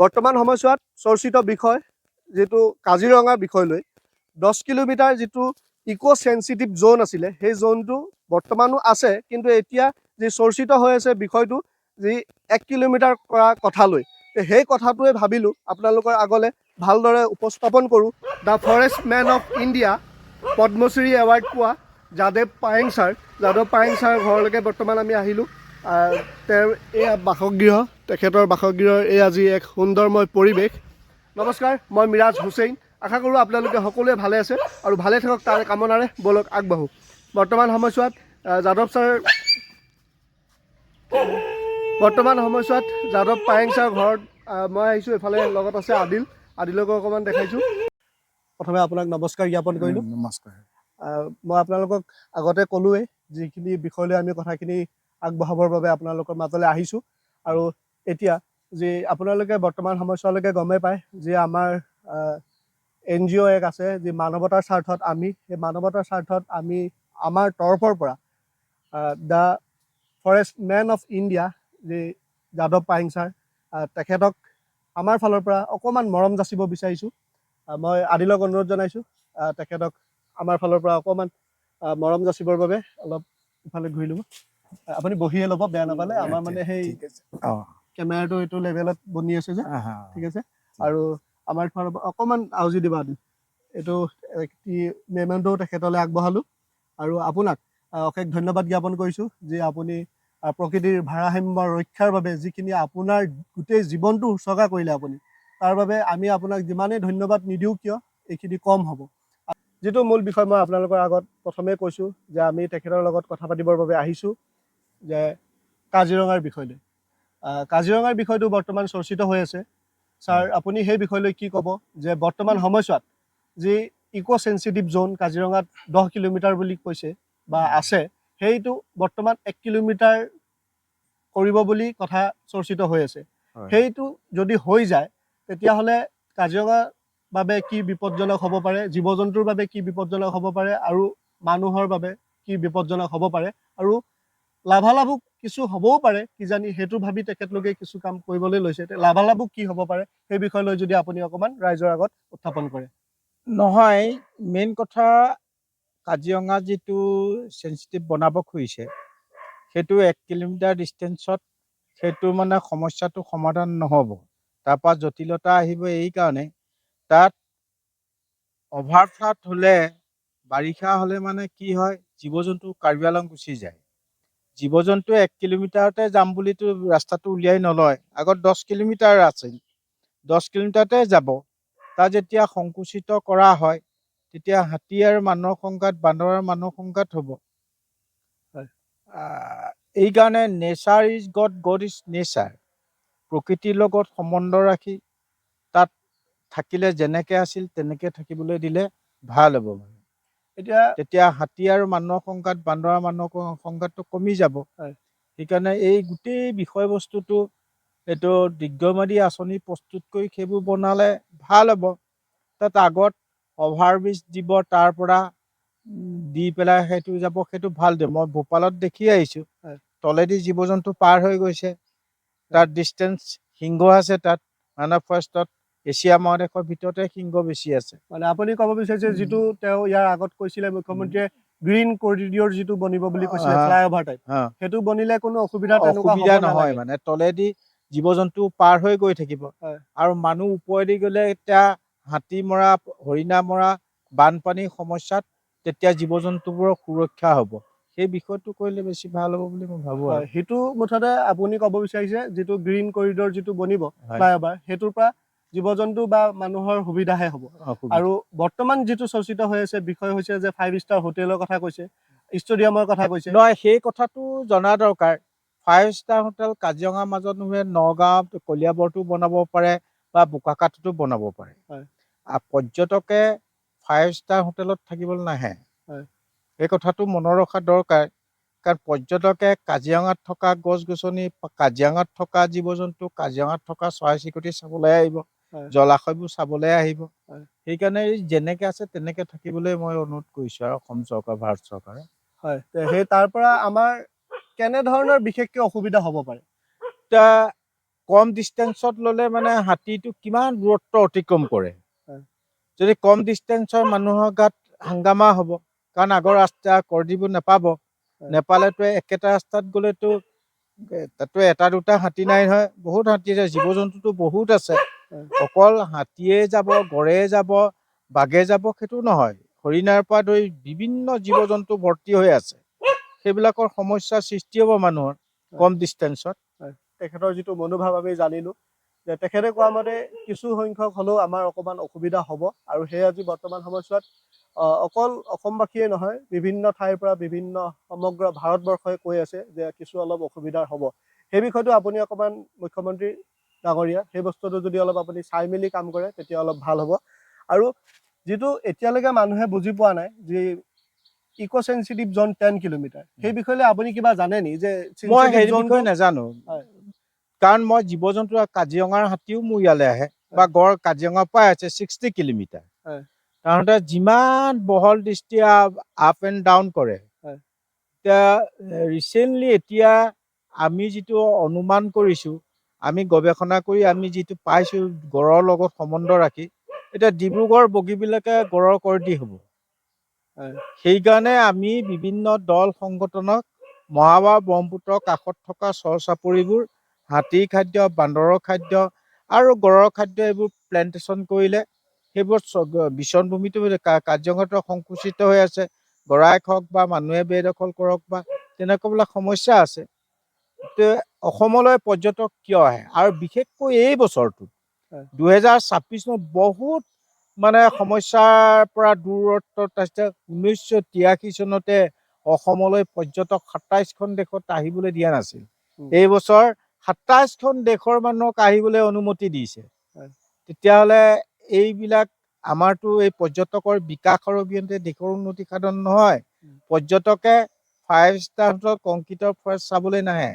বৰ্তমান সময়ছোৱাত চৰ্চিত বিষয় যেটো কাজিৰঙা বিষয় লৈ 10 কিলোমিটাৰ যেটো ইকো সেনসিটিভ জোন আছিলে সেই জোনটো বৰ্তমানো আছে কিন্তু এতিয়া যে চৰ্চিত হৈ আছে বিষয়টো যে 1 কিলোমিটাৰ কৰা কথা লৈ সেই কথাটোৱে ভাবিলো আপোনালোকৰ আগলে ভালদৰে উপস্থাপন কৰো the forest man of India Padma Shri award পোৱা যাদৱ পায়েং ছাৰ ঘৰলৈকে বৰ্তমান আমি আহিলো তেওঁৰ এই বাসগৃহ তেখেতৰ বাসগৃহৰ এই আজি এক সুন্দৰময় পৰিৱেশ নমস্কাৰ মই মিৰাজ হুছেইন আশা কৰোঁ আপোনালোকে সকলোৱে ভালে আছে আৰু ভালে থাকক তাৰ কামনাৰে বলক আগবাঢ়ো বৰ্তমান সময়ছোৱাত যাদৱ পায়েং ছাৰ ঘৰত মই আহিছোঁ এফালে লগত আছে আদিলকো অকণমান দেখাইছোঁ প্ৰথমে আপোনাক নমস্কাৰ জ্ঞাপন কৰিলোঁ নমস্কাৰ মই আপোনালোকক আগতে ক'লোৱেই যিখিনি বিষয় লৈ আমি কথাখিনি আগবঢ়াবৰ বাবে আপোনালোকৰ মাজলৈ আহিছোঁ আৰু এতিয়া যে আপোনালোকে বৰ্তমান সময়ছোৱালৈকে গমেই পায় যে আমাৰ NGO এক আছে যে মানৱতাৰ স্বাৰ্থত আমি সেই মানৱতাৰ স্বাৰ্থত আমি আমাৰ তৰফৰ পৰা দা ফৰেষ্ট মেন অফ ইণ্ডিয়া যে যাদৱ পায়েং ছাৰ তেখেতক আমাৰ ফালৰ পৰা অকণমান মৰম যাচিব বিচাৰিছোঁ মই আদিলক অনুৰোধ জনাইছোঁ তেখেতক আমাৰ ফালৰ পৰা অকণমান মৰম যাচিবৰ বাবে অলপ ইফালে ঘূৰি ল'ব আপুনি বহিয়ে ল'ব বেয়া নাপালে আমাৰ মানে সেই কেমেৰাটো এইটো লেভেলত বনি আছে যে ঠিক আছে আৰু আমাৰ ফালৰ পৰা অকণমান আউজি দিবা এইটো মেমেণ্টও তেখেতলৈ আগবঢ়ালোঁ আৰু আপোনাক অশেষ ধন্যবাদ জ্ঞাপন কৰিছোঁ যে আপুনি প্ৰকৃতিৰ ভাৰসাম্য ৰক্ষাৰ বাবে যিখিনি আপোনাৰ গোটেই জীৱনটো উৎসৰ্গা কৰিলে আপুনি তাৰ বাবে আমি আপোনাক যিমানেই ধন্যবাদ নিদিওঁ কিয় এইখিনি কম হ'ব যেটো মূল বিষয় মই আপোনালোকৰ আগত প্ৰথমে কৈছোঁ যে আমি তেখেতৰ লগত কথা পাতিবৰ বাবে আহিছোঁ যে কাজিৰঙাৰ বিষয়লৈ কাজিৰঙাৰ বিষয়টো বৰ্তমান চৰ্চিত হৈ আছে ছাৰ আপুনি সেই বিষয়লৈ কি ক'ব যে বৰ্তমান সময়ছোৱাত যি ইকো সেনসিটিভ জোন কাজিৰঙাত 10 কিলোমিটাৰ বুলি কৈছে বা আছে সেইটো বৰ্তমান 1 কিলোমিটাৰ কৰিব বুলি কথা চৰ্চিত হৈ আছে সেইটো যদি হৈ যায় তেতিয়াহ'লে কাজিৰঙাৰ বাবে কি বিপদজনক হ'ব পাৰে জীৱ জন্তুৰ বাবে কি বিপদজনক হ'ব পাৰে আৰু মানুহৰ বাবে কি বিপদজনক হ'ব পাৰে আৰু লাভালাভো কিছু হ'বও পাৰে কিজানি সেইটো ভাবি তেখেতলোকে কিছু কাম কৰিবলৈ লৈছে লাভালাভো কি হ'ব পাৰে সেই বিষয় লৈ যদি আপুনি অকণমান ৰাইজৰ আগত উত্থাপন কৰে নহয় মেইন কথা কাজিৰঙা যেটো সেনসিটিভ বনাব খুজিছে সেইটো 1 কিলোমিটাৰ ডিষ্টেন্সত সেইটো মানে সমস্যাটো সমাধান নহ'ব তাৰপৰা জটিলতা আহিব এই কাৰণে তাত অভাৰফ্লাড হ'লে বাৰিষা হ'লে মানে কি হয় জীৱ জন্তু কাৰ্বি আংলং গুচি যায় জীৱ জন্তু 1 কিলোমিটাৰতে যাম বুলিতো ৰাস্তাটো উলিয়াই নলয় আগত 10 কিলোমিটাৰ আছিল 10 কিলোমিটাৰতে যাব তাত যেতিয়া সংকুচিত কৰা হয় তেতিয়া হাতী আৰু মানুহৰ সংঘাত বান্দৰৰ মানুহৰ সংঘাত হ'ব এই কাৰণে nature is god is nature প্ৰকৃতিৰ লগত সম্বন্ধ ৰাখি তাত থাকিলে যেনেকৈ আছিল তেনেকৈ থাকিবলৈ দিলে ভাল হ'ব মানে তেতিয়া হাতী আৰু মানুহৰ সংঘাত বান্দৰৰ মানুহৰ সংঘাতটো কমি যাব সেইকাৰণে এই গোটেই বিষয়বস্তুটো এইটো দিগম্বৰী আঁচনি প্ৰস্তুত কৰি সেইবোৰ বনালে ভাল হ'ব তাত আগত অভাৰব্ৰিজ দিব তাৰ পৰা দি পেলাই সেইটো যাব সেইটো ভাল দিব মই ভূপালত দেখি আহিছোঁ তলেদি জীৱ জন্তু পাৰ হৈ গৈছে তাত ডিষ্টেন্স সিংহ আছে তাত মানৱ ফৰেষ্টত এছিয়া মহাদেশৰ ভিতৰতে সিংহ বেছি আছে মানে আপুনি ক'ব বিচাৰিছে যিটো তেওঁ ইয়াৰ আগত কৈছিলে মুখ্যমন্ত্ৰীয়ে গ্ৰীণ কৰিডৰ যিটো বনিব বুলি কৈছিলে ফ্লাইঅভাৰ টাইপ সেইটো বনিলে কোনো অসুবিধা নহয় মানে তলেদি জীৱ জন্তু পাৰ হৈ গৈ থাকিব আৰু মানুহ ওপৰেদি গ'লে এতিয়া হাতী মৰা হৰিণা মৰা বানপানীৰ সমস্যাত তেতিয়া জীৱ জন্তুবোৰৰ সুৰক্ষা হ'ব সেই বিষয়টো কৰিলে বেছি ভাল হ'ব বুলি মই ভাবোঁ আৰু সেইটো মুঠতে আপুনি ক'ব বিচাৰিছে যিটো গ্ৰীণ কৰিডৰ যিটো বনিব ফ্লাইঅভাৰ সেইটোৰ পৰা জীৱ জন্তু বা মানুহৰ সুবিধাহে হ'ব আৰু বৰ্তমান যিটো চৰ্চিত হৈ আছে বিষয় হৈছে যে 5 ষ্টাৰ হোটেলৰ কথা কৈছে ষ্টেডিয়ামৰ কথা কৈছে নহয় সেই কথাটো জনা দৰকাৰ 5 ষ্টাৰ হোটেল কাজিৰঙাৰ মাজত নহয় নগাঁও কলিয়াবৰতো বনাব পাৰে বা বোকাখাততো বনাব পাৰে পৰ্যটকে 5 ষ্টাৰ হোটেলত থাকিবলৈ নাহে এই কথাটো মনত ৰখা দৰকাৰ কাৰণ পৰ্যটকে কাজিৰঙাত থকা গছ গছনি কাজিৰঙাত থকা জীৱ জন্তু কাজিৰঙাত থকা চৰাই চিৰিকটি চাবলৈ আহিব জলাশয়বোৰ চাবলৈ আহিব সেইকাৰণে যেনেকৈ আছে তেনেকৈ থাকিবলৈ মই অনুৰোধ কৰিছোঁ আৰু অসম চৰকাৰ ভাৰত চৰকাৰে সেই তাৰ পৰা আমাৰ কেনেধৰণৰ বিশেষকৈ অসুবিধা হ'ব পাৰে এতিয়া কম ডিষ্টেঞ্চত ল'লে মানে হাতীটো কিমান দূৰত্ব অতিক্ৰম কৰে। হয়। যদি কম ডিষ্টেঞ্চৰ মানুহৰ গাত হাংগামা হ'ব, কাৰণ আগৰ ৰাস্তা কৰি দিব নাপাব। নেপালেতো একেটা ৰাস্তাত গ'লেতো তাতো এটা দুটা হাতী নাই নহয়, বহুত হাতী আছে, জীৱ জন্তুটো বহুত আছে। অকল হাতীয়ে যাব, গড়ে যাব, বাঘে যাব সেইটো নহয়, হৰিণাৰ পৰা ধৰি বিভিন্ন জীৱ জন্তু ভৰ্তি হৈ আছে। সেইবিলাকৰ সমস্যাৰ সৃষ্টি হ'ব মানুহৰ কম ডিষ্টেঞ্চত। তেখেতৰ যিটো মনোভাৱ আমি জানিলো যে তেখেতে কোৱা মতে কিছু সংখ্যক হ'লেও আমাৰ অকণমান অসুবিধা হ'ব, আৰু সেই আজি বৰ্তমান সময়ছোৱাত অকল অসমবাসীয়ে নহয়, বিভিন্ন ঠাইৰ পৰা বিভিন্ন সমগ্ৰ ভাৰতবৰ্ষই কৈ আছে যে কিছু অলপ অসুবিধাৰ হ'ব। সেই বিষয়টো আপুনি অকণমান মুখ্যমন্ত্ৰী ডাঙৰীয়া সেই বস্তুটো যদি অলপ আপুনি চাই মেলি কাম কৰে তেতিয়া অলপ ভাল হ'ব। আৰু যিটো এতিয়ালৈকে মানুহে বুজি পোৱা নাই যে ইক' চেঞ্চিটিভ জ'ন 10 কিলোমিটাৰ, সেই বিষয়ে আপুনি কিবা জানে নি? যে মই সেই বিষয়ে নাজানো, কাৰণ মই জীৱ জন্তু কাজিৰঙাৰ হাতীও মোৰ ইয়ালৈ আহে, বা গড় কাজিৰঙাৰ পৰা আছে 60 কিলোমিটাৰ। তাহাঁতে যিমান বহল দৃষ্টি আপ এণ্ড ডাউন কৰে, এতিয়া ৰিচেণ্টলি এতিয়া আমি যিটো অনুমান কৰিছোঁ, আমি গৱেষণা কৰি আমি যিটো পাইছোঁ গড়ৰ লগত সম্বন্ধ ৰাখি, এতিয়া ডিব্ৰুগড় বগীবিলাকে গড়ৰ কৰদি হ'ব। সেইকাৰণে আমি বিভিন্ন দল সংগঠনক মহাবাৰ ব্ৰহ্মপুত্ৰৰ কাষত থকা চৰ চাপৰিবোৰ হাতীৰ খাদ্য, বান্দৰৰ খাদ্য আৰু গড়ৰ খাদ্য এইবোৰ প্লেণ্টেশ্যন কৰিলে সেইবোৰ বিচৰণ ভূমিটো কাজিৰঙাটো সংকুচিত হৈ আছে, গৰাই হওক বা মানুহে বেদখল কৰক বা তেনেকুৱাবিলাক সমস্যা আছে। অসমলৈ পৰ্যটক কিয় আহে, আৰু বিশেষকৈ এই বছৰটোত 2026 চনত বহুত মানে সমস্যাৰ পৰা দূৰত্বত আছে। 1983 চনতে অসমলৈ পৰ্যটক 27খন দেশত আহিবলৈ দিয়া নাছিল। এই বছৰ 27খন দেশৰ মানুহক আহিবলৈ অনুমতি দিছে। তেতিয়াহ'লে এইবিলাক আমাৰতো এই পৰ্যটকৰ বিকাশৰ অবিহনে দেশৰ উন্নতি সাধন নহয়। পৰ্যটকে 5 ষ্টাৰ হোটেল কংক্ৰিটৰ ফৰেষ্ট চাবলৈ নাহে,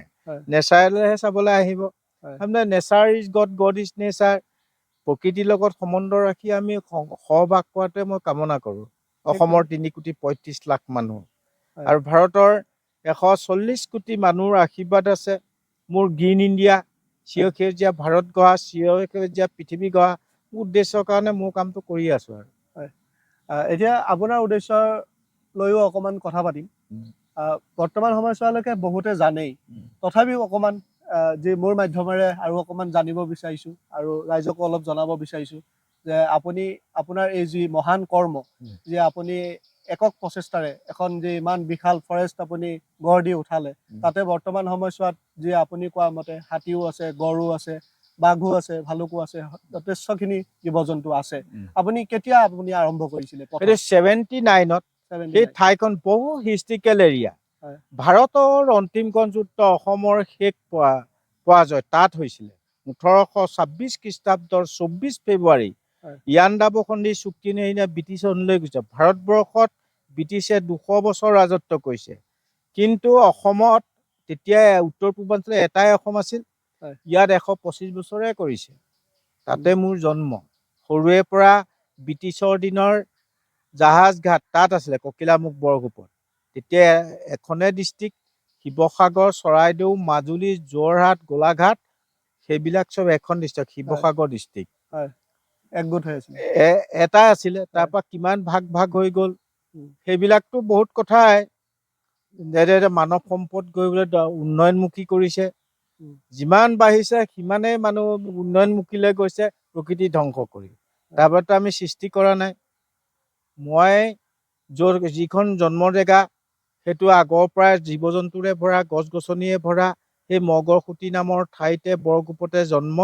নেচাৰেলহে চাবলৈ আহিব। Nature is god, god is nature. প্ৰকৃতিৰ লগত সম্বন্ধ ৰাখি আমি সহবাস কৰাটোৱে মই কামনা কৰোঁ। অসমৰ 3,35,00,000 মানুহ আৰু ভাৰতৰ 140 কোটি মানুহৰ আশীৰ্বাদ আছে। মোৰ গ্ৰীণ ইণ্ডিয়া, চিৰ সেউজীয়া ভাৰত গঢ়া, চিৰ সেউজীয়া পৃথিৱী গঢ়া উদ্দেশ্যৰ কাৰণে মোৰ কামটো কৰি আছো। আৰু এতিয়া আপোনাৰ উদ্দেশ্য লৈও অকণমান কথা পাতিম। বৰ্তমান সময়ছোৱালৈকে বহুতে জানেই, তথাপিও অকণমান যি মোৰ মাধ্যমেৰে আৰু অকণমান জানিব বিচাৰিছোঁ আৰু ৰাইজকো অলপ জনাব বিচাৰিছোঁ যে আপুনি আপোনাৰ এই যি মহান কৰ্ম, যে আপুনি একক প্ৰচেষ্টাৰে এখন যে ইমান বিশাল ফৰেষ্ট আপুনি গঢ় দি উঠালে, তাতে বৰ্তমান সময়ছোৱাত যি আপুনি কোৱা মতে হাতীও আছে, গড়ো আছে, বাঘো আছে, ভালুকো আছে, যথেষ্টখিনি জীৱ জন্তু আছে। আপুনি কেতিয়া আৰম্ভ কৰিছিলে? 79ত। সেই ঠাইখন বহু হিষ্ট্ৰিকেল এৰিয়া। ভাৰতৰ অন্তিমখন যুদ্ধ অসমৰ শেষ পৰাজয় তাত হৈছিলে 1826 খ্ৰীষ্টাব্দৰ 24 ফেব্ৰুৱাৰী। ইয়াণ্ডাবু সন্ধি চুক্তি নেহিনে ব্ৰিটিছলৈ গৈছে। ভাৰতবৰ্ষত ব্ৰিটিছে 200 বছৰ ৰাজত্ব কৰিছে, কিন্তু অসমত তেতিয়া উত্তৰ পূৰ্বাঞ্চলত এটাই অসম আছিল, ইয়াত 125 বছৰে কৰিছে। তাতে মোৰ জন্ম। সৰুৰে পৰা ব্ৰিটিছৰ দিনৰ জাহাজ ঘাট তাত আছিলে, ককিলামুখ বৰগোপত। তেতিয়া এখনে ডিষ্ট্ৰিক্ট, শিৱসাগৰ, চৰাইদেউ, মাজুলী, যোৰহাট, গোলাঘাট, সেইবিলাক চব এখন ডিষ্ট্ৰিক্ট, শিৱসাগৰ ডিষ্ট্ৰিক্ট একগোট হৈ আছিল, এটা আছিলে। তাৰ পৰা কিমান ভাগ ভাগ হৈ গ'ল, সেইবিলাকতো বহুত কথাই। মানৱ সম্পদ গৈ উন্নয়নমুখী কৰিছে, যিমান বাঢ়িছে সিমানেই মানুহ উন্নয়নমুখীলৈ গৈছে, প্ৰকৃতি ধ্বংস কৰি। তাৰপৰাতো আমি সৃষ্টি কৰা নাই। মই যিখন জন্মৰ জেগা, সেইটো আগৰ পৰাই জীৱ জন্তুৰে ভৰা, গছ গছনিয়ে ভৰা। সেই মগৰসুঁতি নামৰ ঠাইতে বৰগোপতে জন্ম,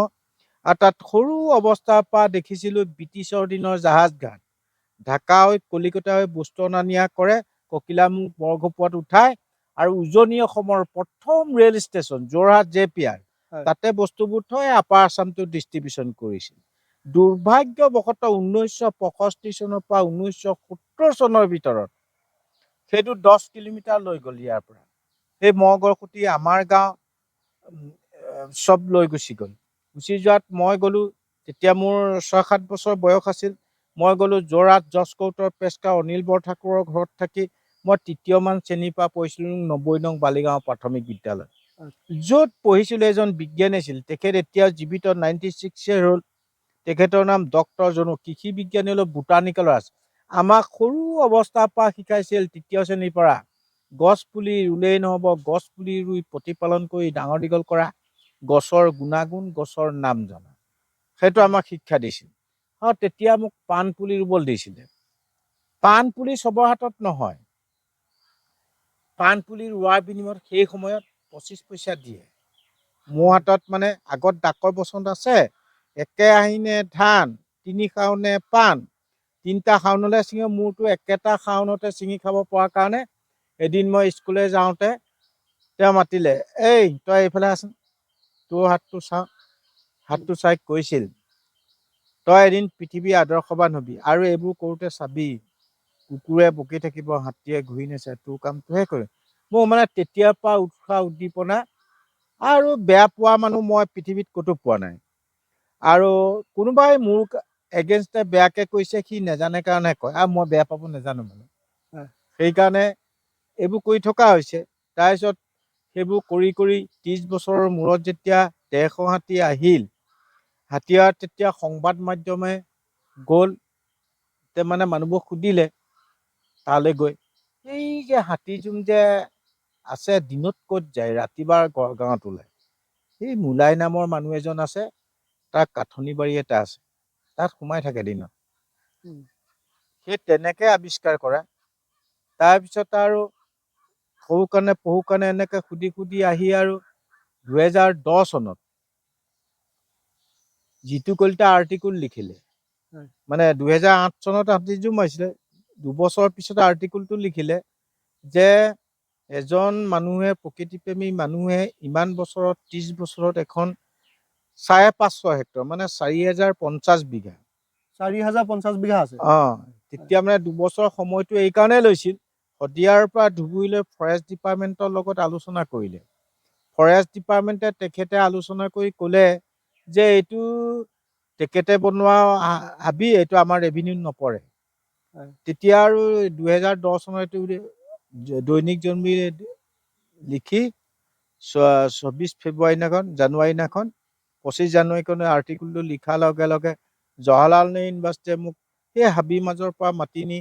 আৰু তাত সৰু অৱস্থাৰ পৰা দেখিছিলোঁ ব্ৰিটিছৰ দিনৰ জাহাজ ঘাট। ঢাকা হৈ কলিকতা হৈ বস্তু অনা নিয়া কৰে, ককিলামুখ বৰগোপত উঠাই, আৰু উজনি অসমৰ প্ৰথম ৰেল ষ্টেচন যোৰহাট JPR, তাতে বস্তুবোৰ থৈ আপাৰ আছামটো ডিষ্ট্ৰিবিউচন কৰিছিল। দুৰ্ভাগ্যবশতঃ 1965 চনৰ পৰা 1970 চনৰ ভিতৰত সেইটো 10 কিলোমিটাৰ লৈ গ'ল। ইয়াৰ পৰা সেই মগৰসুঁতি আমাৰ গাঁও চব লৈ গুচি গ'ল। গুচি যোৱাত মই গ'লো, তেতিয়া মোৰ 6-7 বছৰ বয়স আছিল। মই গ'লো যোৰহাট জজকোৰ্টৰ পেচকাৰ অনিল বৰঠাকুৰৰ ঘৰত থাকি মই 3য় মান শ্ৰেণীৰ পৰা পঢ়িছিলোঁ 90 নং বালিগাঁও প্ৰাথমিক বিদ্যালয়। য'ত পঢ়িছিলোঁ এজন বিজ্ঞানী আছিল, তেখেত এতিয়া জীৱিত 96 year হ'ল। তেখেতৰ নাম ডক্টৰ জনু, কৃষি বিজ্ঞানী হ'ল বোটানিকেলৰ আছে। আমাক সৰু অৱস্থাৰ পৰা শিকাইছিল, 3য় শ্ৰেণীৰ পৰা গছ পুলি ৰুলেই নহ'ব, গছ পুলি ৰুই প্ৰতিপালন কৰি ডাঙৰ দীঘল কৰা, গছৰ গুণাগুণ, গছৰ নাম জনা, সেইটো আমাক শিক্ষা দিছিল। আৰু তেতিয়া মোক পাণ পুলি ৰুবলৈ দিছিলে। পাণ পুলি চবৰ হাতত নহয়, পাণ পুলি ৰোৱাৰ বিনিময়ত সেই সময়ত 25 পইচা দিয়ে। মোৰ হাতত মানে আগত ডাকৰ বচন আছে, একে আহিনে ধান, 3 শাওনে পাণ, 3টা শাওনলৈ ছিঙে। মোৰতো একেটা শাওনতে ছিঙি খাব পৰা কাৰণে এদিন মই স্কুললৈ যাওঁতে তেওঁ মাতিলে, এই তই এইফালে আছোন, তোৰ হাতটো চাওঁ। হাতটো চাই কৈছিল, তই এদিন পৃথিৱীৰ আদৰ্শবান হবি, আৰু এইবোৰ কৰোঁতে চাবি কুকুৰে বকি থাকিব, হাতীয়ে ঘূৰি নাচায়, তোৰ কামটোহে কৰিম। মোৰ মানে তেতিয়াৰ পৰা উৎসাহ উদ্দীপনা, আৰু বেয়া পোৱা মানুহ মই পৃথিৱীত ক'তো পোৱা নাই। আৰু কোনোবাই মোৰ এগেইনষ্টে বেয়াকে কৈছে, সি নেজানে কাৰণে কয়, আৰু মই বেয়া পাব নেজানো মানে। সেইকাৰণে এইবোৰ কৰি থকা হৈছে। তাৰপিছত সেইবোৰ কৰি কৰি 30 বছৰৰ মূৰত যেতিয়া 150 হাতী আহিল, হাতীয়াৰ তেতিয়া সংবাদ মাধ্যমে গ'ল, মানে মানুহবোৰ সুধিলে তালৈ গৈ, এই যে হাতী জোং যে আছে, দিনত ক'ত যায়, ৰাতি বাৰ গাঁৱত ওলায়। এই মোলাই নামৰ মানুহ এজন আছে, তাৰ কাঠনি বাৰী এটা আছে, তাত সোমাই থাকে দিনত। সেই তেনেকে আৱিষ্কাৰ কৰা। তাৰপিছত আৰু সৰু কাৰণে পহু কাৰণে এনেকে সুধি সুধি আহি আৰু 2010 চনত জিতু কলিতা আৰ্টিকুল লিখিলে। মানে 2008 চনত হাতী জোং মাৰিছিলে, 2 বছৰৰ পিছত আৰ্টিকুলটো লিখিলে যে এজন মানুহে, প্ৰকৃতিপ্ৰেমী মানুহে ইমান বছৰত, 30 বছৰত এখন 550 হেক্টৰ, মানে 4050 বিঘা, 4050 বিঘা আছে। তেতিয়া মানে 2 বছৰ সময়টো এই কাৰণে লৈছিল, শদিয়াৰ পৰা ধুবুৰীলৈ ফৰেষ্ট ডিপাৰ্টমেণ্টৰ লগত আলোচনা কৰিলে। ফৰেষ্ট ডিপাৰ্টমেণ্টে তেখেতে আলোচনা কৰি ক'লে যে এইটো তেখেতে বনোৱা হাবি, এইটো আমাৰ ৰেভিনিউত নপৰে। তেতিয়া আৰু 2010 চনৰ এইটো দৈনিক জন্মী লিখি 24 ফেব্ৰুৱাৰী দিনাখন, জানুৱাৰী দিনাখন, 25 জানুৱাৰীখনে আৰ্টিকুলটো লিখাৰ লগে লগে জৱাহৰলাল নেহৰু ইউনিভাৰ্চিটিয়ে মোক সেই হাবিৰ মাজৰ পৰা মাতি নি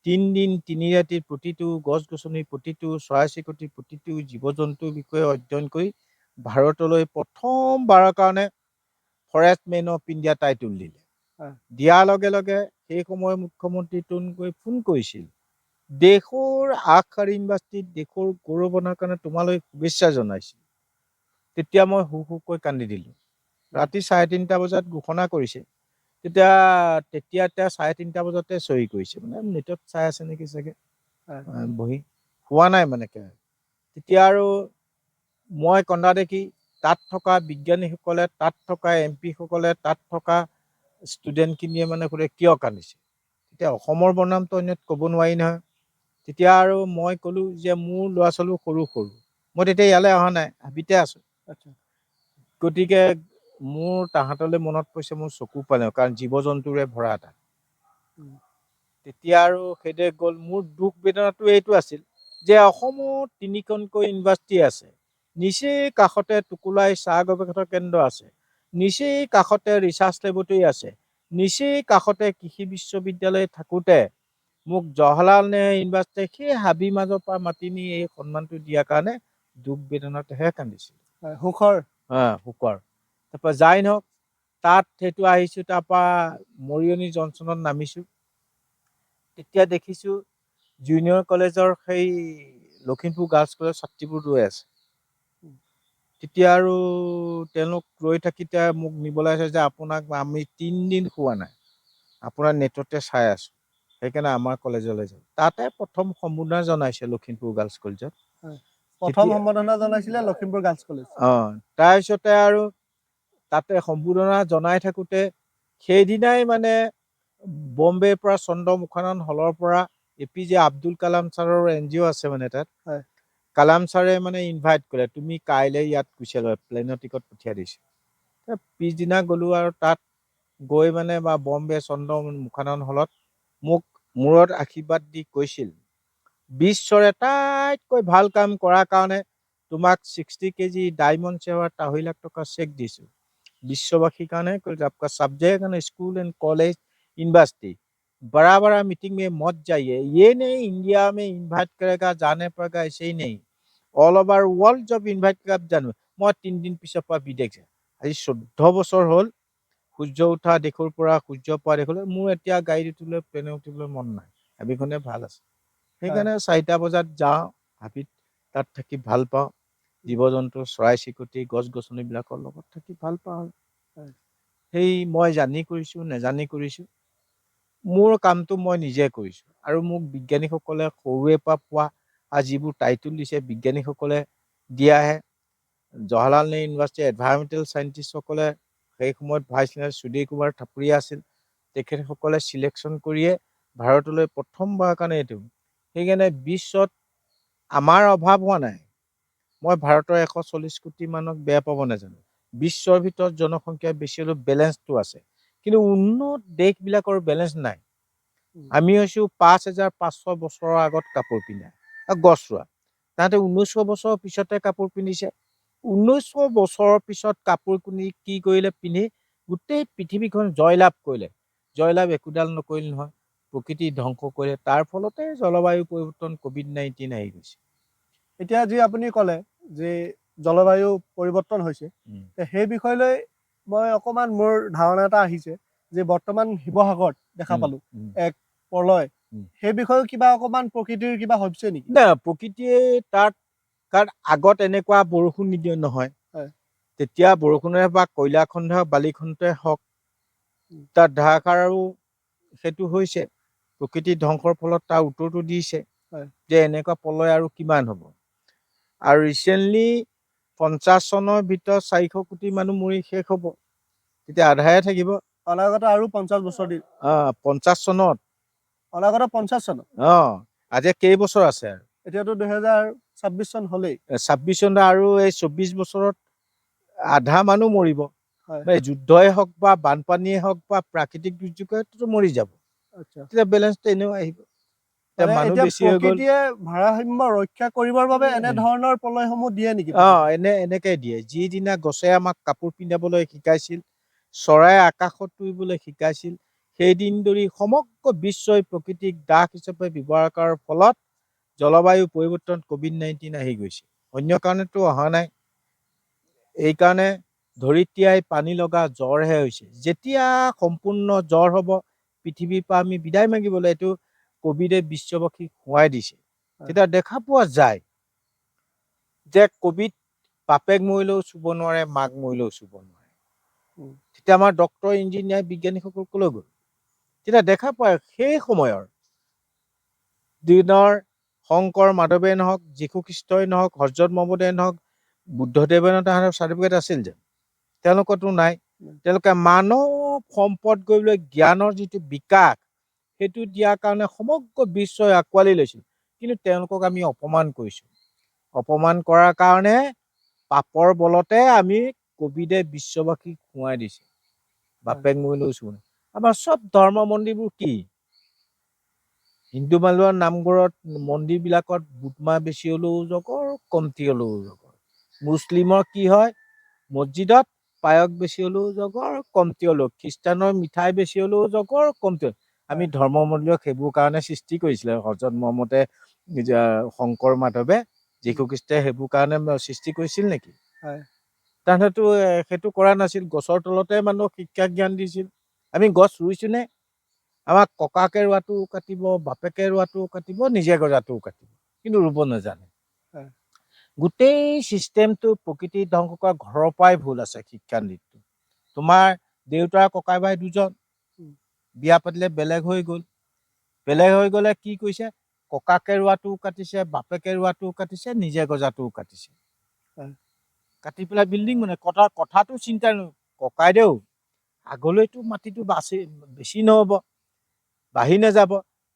3 দিন 3 ৰাতি প্ৰতিটো গছ গছনি, প্ৰতিটো চৰাই চিৰিকটি, প্ৰতিটো জীৱ জন্তুৰ বিষয়ে অধ্যয়ন কৰি ভাৰতলৈ প্ৰথমবাৰৰ কাৰণে forest man of India title দিলে। দিয়াৰ লগে লগে সেই সময়ৰ মুখ্যমন্ত্ৰী তৰুণ গগৈয়ে ফোন কৰিছিল, দেশৰ আগশাৰী ইউনিভাৰ্চিটিত দেশৰ গৌৰৱ অনাৰ কাৰণে তোমালৈ শুভেচ্ছা জনাইছিল। তেতিয়া মই হুকৈ কান্দি দিলোঁ। ৰাতি 3:30 বজাত ঘোষণা কৰিছে। তেতিয়া 3:30 বজাতে চহী কৰিছে, মানে নেটত চাই আছে নেকি চাগে, বহি হোৱা নাই মানে। তেতিয়া আৰু মই কন্দা দেখি তাত থকা বিজ্ঞানীসকলে, তাত থকা MP সকলে, তাত থকা ষ্টুডেণ্টখিনিয়ে মানে সোধে কিয় কান্দিছে। তেতিয়া অসমৰ বনামটো অন্যত ক'ব নোৱাৰি নহয়। তেতিয়া আৰু মই ক'লোঁ যে মোৰ ল'ৰা ছোৱালী সৰু সৰু, মই তেতিয়া ইয়ালৈ অহা নাই, হাবিতে আছোঁ। গতিকে মোৰ তাহাঁতলৈ মনত পৰিছে, মোৰ চকু পালে, কাৰণ জীৱ জন্তুৰে ভৰা এটা। তেতিয়া আৰু সেইদৰে গ'ল। মোৰ দুখ বেদনাটো এইটো আছিল যে অসমত 3খনকৈ ইউনিভাৰ্চিটি আছে, নিচেই কাষতে টুকুলাই চাহ গৱেষণা কেন্দ্ৰ আছে, নিচেই কাষতে ৰিচাৰ্চ লেবৰেটৰী আছে, নিচেই কাষতে কৃষি বিশ্ববিদ্যালয় থাকোঁতে মোক জৱাহৰলাল নেহৰু ইউনিভাৰ্চিটিয়ে সেই হাবিৰ মাজৰ পৰা মাতি নি এই সন্মানটো দিয়াৰ কাৰণে দুখ বেদনাতেহে কান্দিছিল। সুখৰ। তাৰপৰা যাই নহওক, তাত সেইটো আহিছোঁ, তাৰপৰা মৰিয়নি জংচনত নামিছোঁ। তেতিয়া দেখিছোঁ জুনিয়ৰ কলেজৰ সেই লখিমপুৰ গাৰ্লছ কলেজৰ ছাত্ৰীবোৰ ৰৈ আছে। তেতিয়া আৰু তেওঁলোক ৰৈ থাকোঁতে মোক নিবলৈ আছে যে আপোনাক আমি 3 দিন শুৱা নাই, আপোনাৰ নেটতে চাই আছোঁ, সেইকাৰণে আমাৰ কলেজলৈ যাওঁ। তাতে প্ৰথম সম্বোধনা জনাইছে লখিমপুৰ গাৰ্লছ কলেজত। প্ৰথম সম্বোধনা জনাইছিলে লখিমপুৰ গাৰ্লছ কলেজ। তাৰপিছতে আৰু তাতে সম্বোধনা জনাই থাকোঁতে সেইদিনাই মানে বম্বেৰ পৰা চন্দ্ৰমুখানন হলৰ পৰা APJ আব্দুল কালাম ছাৰৰ NGO আছে মানে তাত। কালাম ছাৰে মানে ইনভাইট কৰে, তুমি কাইলৈ ইয়াত গুচি আহিবা, প্লেনৰ টিকট পঠিয়াই দিছোঁ। পিছদিনা গ'লোঁ আৰু তাত গৈ মানে বা বম্বে চন্দ্ৰমুখানন হলত মোক মূৰত আশীৰ্বাদ দি কৈছিল, বিশ্বৰ আটাইতকৈ ভাল কাম কৰাৰ কাৰণে তোমাক 60 কেজি ডায়মণ্ড চেৱাৰ 2.5 লাখ টকা চেক দিছোঁ বিশ্ববাসীৰ কাৰণে आपका सब्जेक्ट है स्कूल एंड कॉलेज यूनिवर्सिटी बड़ा बड़ा मीटिंग में मत जाइए ये नहीं इंडिया में इन्वाइट करेगा जाने पड़ेगा ऐसे ही नहीं ऑल ओवर वर्ल्ड जब इन्वाइट करेगा जानो मैं 3 दिन पिछर पर विदेश आज 14 বছৰ হ'ল সূৰ্য উঠা দেশৰ পৰা সূৰ্য পোৱা দেশলৈ মোৰ এতিয়া গাড়ী উঠিবলৈ প্লেনে উঠিবলৈ মন নাই হাবিখনে ভাল আছে সেইকাৰণে 4টা বজাত যাওঁ হাবিত তাত থাকি ভাল পাওঁ জীৱ জন্তু চৰাই চিৰিকটি গছ গছনিবিলাকৰ লগত থাকি ভাল পাওঁ সেই মই জানি কৰিছোঁ নেজানি কৰিছোঁ মোৰ কামটো মই নিজে কৰিছোঁ আৰু মোক বিজ্ঞানীসকলে সৰুৰে পৰা পোৱা আৰু যিবোৰ টাইটেল দিছে বিজ্ঞানীসকলে দিয়াহে জৱাহৰলাল নেহৰু ইউনিভাৰ্চিটি এনভাইৰনমেণ্টেল চাইণ্টিষ্টসকলে সেই সময়ত ভাইচ চেঞ্চেলৰ সুধীৰ কুমাৰ থাপৰীয়া আছিল তেখেতসকলে চিলেকশ্যন কৰিয়ে ভাৰতলৈ প্ৰথমবাৰৰ কাৰণে এইটো সেইকাৰণে বিশ্বত আমাৰ অভাৱ হোৱা নাই মই ভাৰতৰ 140 কোটি মানক বেয়া পাব নাজানো বিশ্বৰ ভিতৰত জনসংখ্যা বেছি হ'লেও বেলেঞ্চটো আছে কিন্তু উন্নত দেশবিলাকৰ বেলেঞ্চ নাই আমি হৈছোঁ 5500 বছৰৰ আগত কাপোৰ পিন্ধা গছ ৰোৱা তাহাঁতে 1900 বছৰৰ পিছতে কাপোৰ পিন্ধিছে 1900 বছৰৰ পিছত কাপোৰ কি কৰিলে পিন্ধি গোটেই পৃথিৱীখন জয়লাভ কৰিলে জয়লাভ একোডাল নকৰিল নহয় প্ৰকৃতি ধ্বংস কৰিলে তাৰ ফলতে জলবায়ু পৰিৱৰ্তন COVID-19 আহি গৈছে এতিয়া যি আপুনি ক'লে যে জলবায়ু পৰিৱৰ্তন হৈছে সেই বিষয়লৈ মই অকমান মোৰ ধাৰণা এটা আহিছে যে বৰ্তমান শিৱসাগৰত দেখা পালো এক প্ৰলয় সেই বিষয়ে কিবা অকমান প্ৰকৃতিৰ কিবা হৈছে নেকি না প্ৰকৃতিয়ে তাত কাৰণ আগত এনেকুৱা বৰষুণ নিদিয়ে নহয় তেতিয়া বৰষুণে বা কয়লাখণ্ড বালিখণ্ডে হওক তাৰ ধাৰাসাৰ আৰু সেইটো হৈছে প্ৰকৃতি ধ্বংসৰ ফলত তাৰ উত্তৰটো দিছে যে এনেকুৱা প্ৰলয় আৰু কিমান হ'ব আৰু ৰিচেণ্টলি 50 চনৰ ভিতৰত 400 কোটি মানুহ মৰি শেষ হ'ব তেতিয়া আধায়ে থাকিব অনাগত আৰু 50 বছৰ দিন 50 চনত অনাগত 50 চনত আজি কেইবছৰ আছে আৰু এতিয়াতো 2026 চন হ'লেই 26 চনত আৰু এই 24 বছৰত আধা মানুহ মৰিব যুদ্ধই হওক বা বানপানীয়ে হওক বা প্ৰাকৃতিক দুৰ্যোগতো মৰি যাব তেতিয়া বেলেঞ্চটো এনেও আহিব মানুহ বেছি হৈ গ'ল প্ৰকৃতিয়ে ভাৰসাম্য ৰক্ষা কৰিবৰ বাবে এনে ধৰণৰ প্ৰলয়সমূহ দিয়ে নেকি এনেকে দিয়ে যিদিনা গছে আমাক কাপোৰ পিন্ধাবলৈ শিকাইছিল চৰাই আকাশত উৰিবলৈ শিকাইছিল সেইদিন ধৰি সমগ্ৰ বিশ্বই প্ৰকৃতিক দাস হিচাপে ব্যৱহাৰ কৰাৰ ফলত জলবায়ু পৰিৱৰ্তন COVID-19 আহি গৈছে অন্য কাৰণেতো অহা নাই এই কাৰণে ধৰিত্ৰীয়াই পানী লগা জ্বৰহে হৈছে যেতিয়া সম্পূৰ্ণ জ্বৰ হ'ব পৃথিৱীৰ পৰা আমি বিদায় মাগিবলৈ এইটো কোভিডে বিশ্ববাসীক খুৱাই দিছে তেতিয়া দেখা পোৱা যায় যে কোভিড বাপেক মৰিলেও চুব নোৱাৰে মাক মৰিলেও চুব নোৱাৰে তেতিয়া আমাৰ ডক্তৰ ইঞ্জিনিয়াৰ বিজ্ঞানীসকল কলৈ গ'ল তেতিয়া দেখা পায় সেই সময়ৰ দিনৰ শংকৰ মাধৱে নহওক যীশু খ্ৰীষ্টই নহওক হজৰত মহম্মদে নহওক বুদ্ধদেৱে তাহাঁতৰ চাৰ্টিফিকেট আছিল যে তেওঁলোকতো নাই তেওঁলোকে মানৱ সম্পদ কৰিবলৈ জ্ঞানৰ যিটো বিকাশ সেইটো দিয়াৰ কাৰণে সমগ্ৰ বিশ্বই আঁকোৱালি লৈছিল কিন্তু তেওঁলোকক আমি অপমান কৰিছোঁ অপমান কৰাৰ কাৰণে পাপৰ বলতে আমি কোভিডে বিশ্ববাসীক খুৱাই দিছে বাপেক মৰিলেও চুব আমাৰ চব ধৰ্ম মন্দিৰবোৰ কি হিন্দু মানুহৰ নামঘৰত মন্দিৰবিলাকত বুটমাহ বেছি হ'লেও জগৰ কমটি হ'লেও জগৰ মুছলিমৰ কি হয় মছজিদত পায়স বেছি হ'লেও জগৰ কমটি হ'লেও খ্ৰীষ্টানৰ মিঠাই বেছি হ'লেও জগৰ কমটি আমি ধৰ্ম মন্দিৰক সেইবোৰ কাৰণে সৃষ্টি কৰিছিলে হজৰত মহম্মদে শংকৰ মাধৱে যীশু খ্ৰীষ্টই সেইবোৰ কাৰণে সৃষ্টি কৰিছিল নেকি তাহাঁতেতো সেইটো কৰা নাছিল গছৰ তলতে মানুহক শিক্ষা জ্ঞান দিছিল আমি গছ ৰুইছোনে আমাক ককাকে ৰোৱাটো কাটিব বাপেকে ৰোৱাটো কাটিব নিজে গজাটোও কাটিব কিন্তু ৰুব নাজানে গোটেই চিষ্টেমটো প্ৰকৃতি ধ্বংস কৰা ঘৰৰ পৰাই ভুল আছে শিক্ষানীতিটো তোমাৰ দেউতাৰ ককাই ভাই দুজন বিয়া পাতিলে বেলেগ হৈ গ'লে কি কৰিছে ককাকে ৰোৱাটোও কাটিছে বাপেকে ৰোৱাটোও কাটিছে নিজে গজাটোও কাটিছে কাটি পেলাই বিল্ডিং মানে কথাটো চিন্তা ককাইদেউ আগলৈতো মাটিটো বেছি নহ'ব বাঢ়ি নাযাব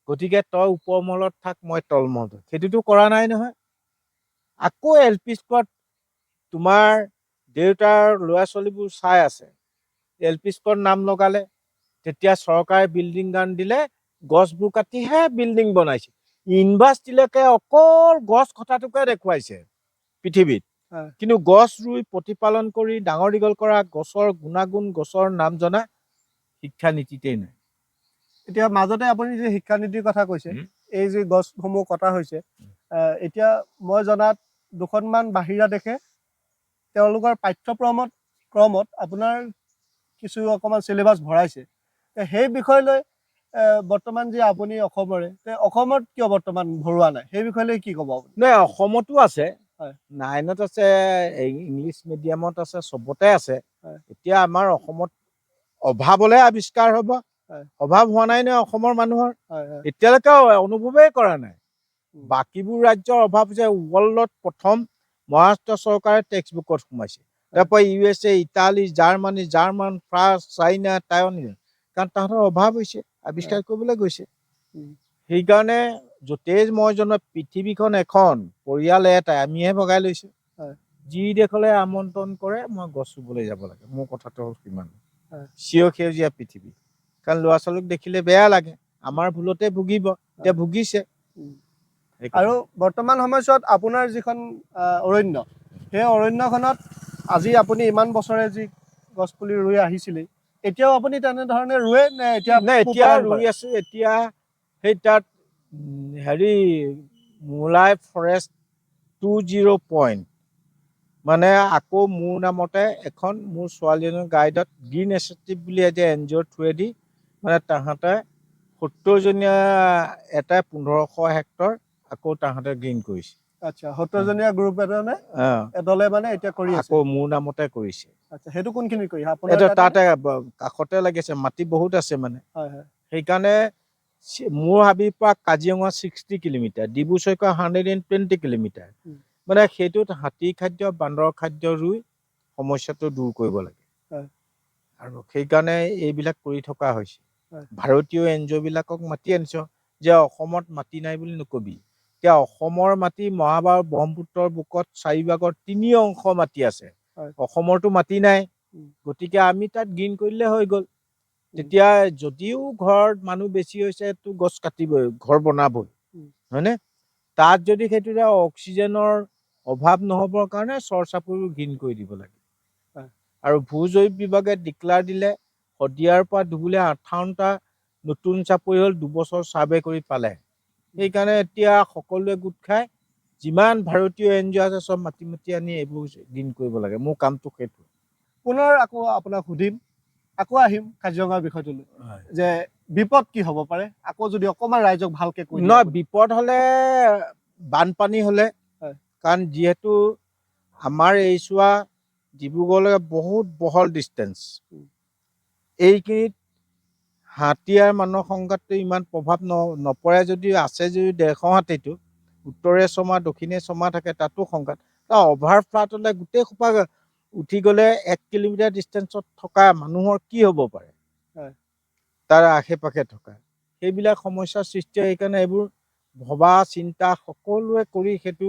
গতিকে তই ওপৰ মহলত থাক মই তল মহলত সেইটোতো কৰা নাই নহয় আকৌ LP স্কুলত তোমাৰ দেউতাৰ ল'ৰা ছোৱালীবোৰ চাই আছে LP স্কুলত নাম লগালে তেতিয়া চৰকাৰে বিল্ডিং দান দিলে গছবোৰ কাটিহে বিল্ডিং বনাইছে ইউনিভাৰ্চিটিলৈকে অকল গছ কটাটোকে দেখুৱাইছে পৃথিৱীত হয়। কিন্তু গছ ৰুই প্ৰতিপালন কৰি ডাঙৰ দীঘল কৰা, গছৰ গুণাগুণ, গছৰ নাম জনা শিক্ষানীতিতেই নাই। এতিয়া মাজতে আপুনি যে শিক্ষানীতিৰ কথা কৈছে, এই যে গছসমূহ কটা হৈছে, এতিয়া মই জনাত দুখনমান বাহিৰা দেশে তেওঁলোকৰ ক্ৰমত আপোনাৰ কিছু অকণমান চিলেবাছ ভৰাইছে। সেই বিষয় লৈ বৰ্তমান যে আপুনি অসমৰে, অসমত কিয় বৰ্তমান ভৰোৱা নাই, সেই বিষয় লৈ কি ক'ব আপুনি? নাই, অসমতো আছে, হয়। 9ত আছে, ইংলিছ মিডিয়ামত আছে, চবতে আছে। হয়। এতিয়া আমাৰ অসমত অভাৱলৈ আৱিষ্কাৰ হ'ব। হয়। অভাৱ হোৱা নাই নহয় অসমৰ মানুহৰ, হয়, হয়। এতিয়ালৈকে অনুভৱেই কৰা নাই। উম। বাকীবোৰ ৰাজ্যৰ অভাৱ যে ৱৰ্ল্ডত প্ৰথম মহাৰাষ্ট্ৰ চৰকাৰে টেক্সট বুকত সোমাইছে। তাৰপৰা USA, Italy, Germany, France, China, Taiwan, কাৰণ তাহাঁতৰ অভাৱ হৈছে, আৱিষ্কাৰ কৰিবলৈ গৈছে। সেইকাৰণে য'তেই মই জনাত পৃথিৱীখন এখন, পৰিয়াল এটাই, আমিহে ভগাই লৈছো। যি দেশলৈ আমন্ত্ৰণ কৰে মই গছ ৰুবলৈ যাব লাগে, মোৰ কথাটো হ'ল কিমান সেউজীয়া পৃথিৱী। কাৰণ ল'ৰা ছোৱালীক দেখিলে বেয়া লাগে, আমাৰ ভুলতে ভুগিব, এতিয়া ভুগিছে। আৰু বৰ্তমান সময়ছোৱাত আপোনাৰ যিখন অৰণ্য, সেই অৰণ্যখনত আজি আপুনি ইমান বছৰে যি গছপুলি ৰুই আহিছিলে, এতিয়াও আপুনি তেনেধৰণে ৰুৱে নে এতিয়া এতিয়া ৰুই আছো? এতিয়া সেই তাত হেৰি মোলাই ফৰেষ্ট 20 পইণ্ট, মানে আকৌ মোৰ নামতে এখন, মোৰ ছোৱালীজনীৰ গাইডত গ্ৰীণ এছেটিভ বুলি এতিয়া NGOৰ থ্ৰুৱেদি, মানে তাহাঁতে 70জনীয়া এটাই 1500 হেক্টৰ আকৌ তাহাঁতে গ্ৰীণ কৰিছে। আচ্ছা, 70জনীয়া গ্ৰুপ এদলে মানে এতিয়া কৰি আছে, আকৌ মোৰ নামতে কৰিছে। আচ্ছা, সেইটো কোনখিনি কৰি এটা তাতে কাষতে লাগিছে, মাটি বহুত আছে মানে। সেইকাৰণে মোৰ হাবিৰ পৰা কাজিৰঙা 60 কিলোমিটাৰ, ডিব্ৰু-চৈখোৱা 120 কিলোমিটাৰ, মানে সেইটোত হাতী খাদ্য, বান্দৰ খাদ্য ৰুই সমস্যাটো দূৰ কৰিব লাগে। আৰু সেইকাৰণে এইবিলাক কৰি থকা হৈছে। ভাৰতীয় NGO বিলাকক মাতি আনিছো যে অসমত মাটি নাই বুলি নকবি। এতিয়া অসমৰ মাটি ব্ৰহ্মপুত্ৰৰ বুকত 4ভাগৰ 3 অংশ মাটি আছে, অসমৰতো মাটি নাই। গতিকে আমি তাত গ্ৰীণ কৰিলে হৈ গ'ল। তেতিয়া যদিও ঘৰত মানুহ বেছি হৈছে, তো গছ কাটিবই, ঘৰ বনাবই, হয়নে? তাত যদি সেইটো অক্সিজেনৰ অভাৱ নহবৰ কাৰণে চৰ-চাপৰিও গ্ৰীণ কৰি দিব লাগে। আৰু ভূ-জৈৱ বিভাগে ডিক্লাৰ দিলে, শদিয়াৰ পৰা ধুবুলীয়া 58টা নতুন চাপৰি হ'ল, 2 বছৰ ছাৰ্ভে কৰি পালে। সেইকাৰণে এতিয়া সকলোৱে গোট খাই যিমান ভাৰতীয় NGO আছে চব মাতি আনি এইবোৰ গ্ৰীণ কৰিব লাগে। মোৰ কামটো সেইটো। পুনৰ আকৌ আপোনাক সুধিম, আকৌ আহিম কাজিৰঙাৰ বিষয়টোলৈ, যে বিপদ কি হ'ব পাৰে, আকৌ যদি অকণমান ৰাইজক ভালকে কৈ দিয়ে। বিপদ হ'লে, বানপানী হ'লে, কাৰণ যিহেতু আমাৰ এইচোৱা ডিব্ৰুগড়লৈ বহুত বহল ডিষ্টেঞ্চ, এইখিনিত হাতী আৰু মানুহৰ সংঘাতটো ইমান প্ৰভাৱ নপৰে, যদিও আছে যদিও 150 হাতীটো, উত্তৰে ছমা দক্ষিণে ছমা থাকে, তাতো সংঘাত। অভাৰ ফ্লাড হ'লে গোটেই সোপা উঠি গ'লে 1 কিলোমিটাৰ ডিষ্টেঞ্চত থকা মানুহৰ কি হ'ব পাৰে, তাৰ আশে-পাশে থকা সেইবিলাক সমস্যাৰ সৃষ্টি হয়। সেইকাৰণে এইবোৰ ভবা চিন্তা সকলোৱে কৰি সেইটো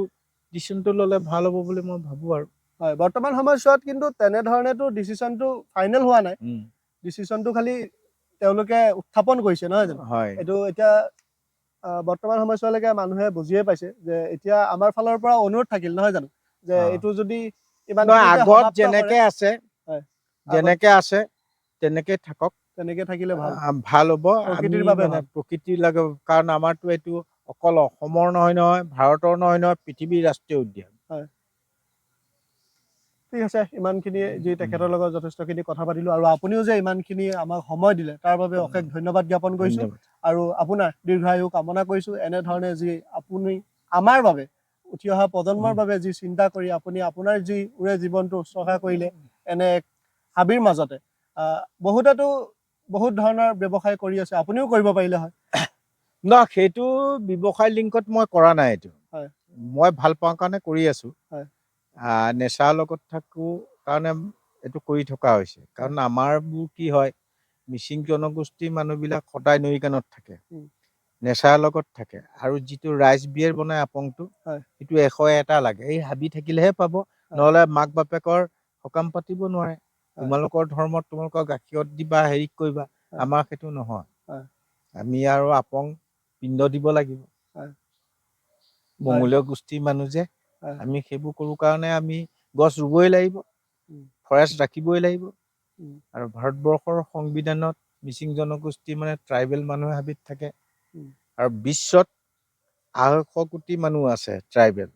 ডিচিশ্যনটো ল'লে ভাল হ'ব বুলি মই ভাবোঁ। আৰু বৰ্তমান সময়ছোৱাত কিন্তু তেনেধৰণেতো ডিচিশ্যনটো ফাইনেল হোৱা নাই, ডিচিশ্যনটো খালি তেওঁলোকে উত্থাপন কৰিছে, নহয় জানো? এইটো এতিয়া বৰ্তমান সময়ছোৱালৈকে মানুহে বুজিয়ে পাইছে যে এতিয়া আমাৰ ফালৰ পৰা অনুৰোধ থাকিল, নহয় জানো, যে এইটো যদি আগত যেনেকে আছে তেনেকে থাকক, তেনেকে থাকিলে ভাল হ'ব প্ৰকৃতিৰ লাগে। কাৰণ আমাৰতো এইটো অকল অসমৰ নহয়, ভাৰতৰ নহয়, পৃথিৱীৰ ৰাষ্ট্ৰীয় উদ্যান। ঠিক আছে, ইমানখিনি যি তেখেতৰ লগত যথেষ্টখিনি কথা পাতিলোঁ, আৰু আপুনিও যে ইমানখিনি আমাক সময় দিলে তাৰ বাবে অশেষ ধন্যবাদ জ্ঞাপন কৰিছোঁ। আৰু আপোনাৰ দীৰ্ঘায়ু কামনা কৰিছোঁ। এনেধৰণে যি আপুনি আমাৰ বাবে, উঠি অহা প্ৰজন্মৰ বাবে যি চিন্তা কৰি আপুনি আপোনাৰ যি ওৰে জীৱনটো উৎসৰ্গা কৰিলে, এনে এক হাবিৰ মাজতে বহুতেতো বহুত ধৰণৰ ব্যৱসায় কৰি আছে, আপুনিও কৰিব পাৰিলে হয়। সেইটো ব্যৱসায় লিংকত মই কৰা নাই। এইটো মই ভাল পাওঁ কাৰণে কৰি আছো। নেচাৰৰ লগত থাকো কাৰণে এইটো কৰি থকা হৈছে। কাৰণ আমাৰবোৰ কি হয়, মিচিং জনগোষ্ঠীৰ মানুহবিলাক সদায় নৈ কাণত থাকে, নেচাৰৰ লগত থাকে। আৰু যিটো ৰাইচ বিয়েৰ বনাই আপংটো, সেইটো 101টা লাগে। এই হাবি থাকিলেহে পাব, নহ'লে মাক বাপেকৰ সকাম পাতিব নোৱাৰে। তোমালোকৰ ধৰ্মত তোমালোকৰ গাখীৰত দিবা, হেৰি কৰিবা, আমাৰ সেইটো নহয়। আমি আৰু আপং পিণ্ড দিব লাগিব, মংগোলীয় গোষ্ঠীৰ মানুহ যে। হয়। আমি সেইবোৰ কৰোঁ কাৰণে আমি গছ ৰুবই লাগিব, উম, ফৰেষ্ট ৰাখিবই লাগিব। উম, আৰু ভাৰতবৰ্ষৰ সংবিধানত মিচিং জনগোষ্ঠী মানে ট্ৰাইবেল মানুহে হাবিত থাকে। উম, আৰু বিশ্বত 250 কোটি মানুহ আছে ট্ৰাইবেল।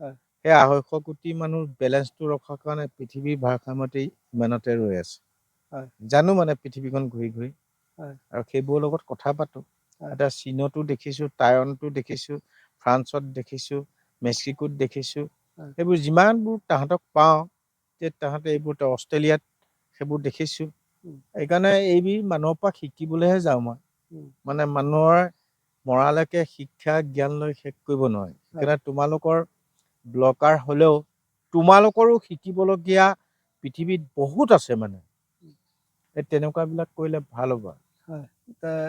হয়। সেই 250 কোটি মানুহ বেলেঞ্চটো ৰখাৰ কাৰণে পৃথিৱীৰ ভাৰসাম্যতেই ইমানতে ৰৈ আছে। হয়। জানো মানে পৃথিৱীখন ঘূৰি ঘূৰি। হয়। আৰু সেইবোৰৰ লগত কথা পাতোঁ। হয়। এতিয়া চীনতো দেখিছোঁ, টাইৱানতো দেখিছোঁ, ফ্ৰান্সত দেখিছোঁ, মেক্সিকোত দেখিছোঁ। হয়। সেইবোৰ যিমানবোৰ তাহাঁতক পাওঁ, যে তাহাঁতে এইবোৰ অষ্ট্ৰেলিয়াত সেইবোৰ দেখিছোঁ। উম, সেইকাৰণে এইবোৰ মানুহৰ পৰা শিকিবলৈহে যাওঁ মই। উম, মানে মানুহৰ মৰালৈকে শিক্ষা জ্ঞান লৈ শেষ কৰিব নোৱাৰে। হয়। সেইকাৰণে তোমালোকৰ ব্লকাৰ হ'লেও তোমালোকৰো শিকিবলগীয়া পৃথিৱীত বহুত আছে মানে। এই তেনেকুৱাবিলাক কৰিলে ভাল হ'ব। হয়।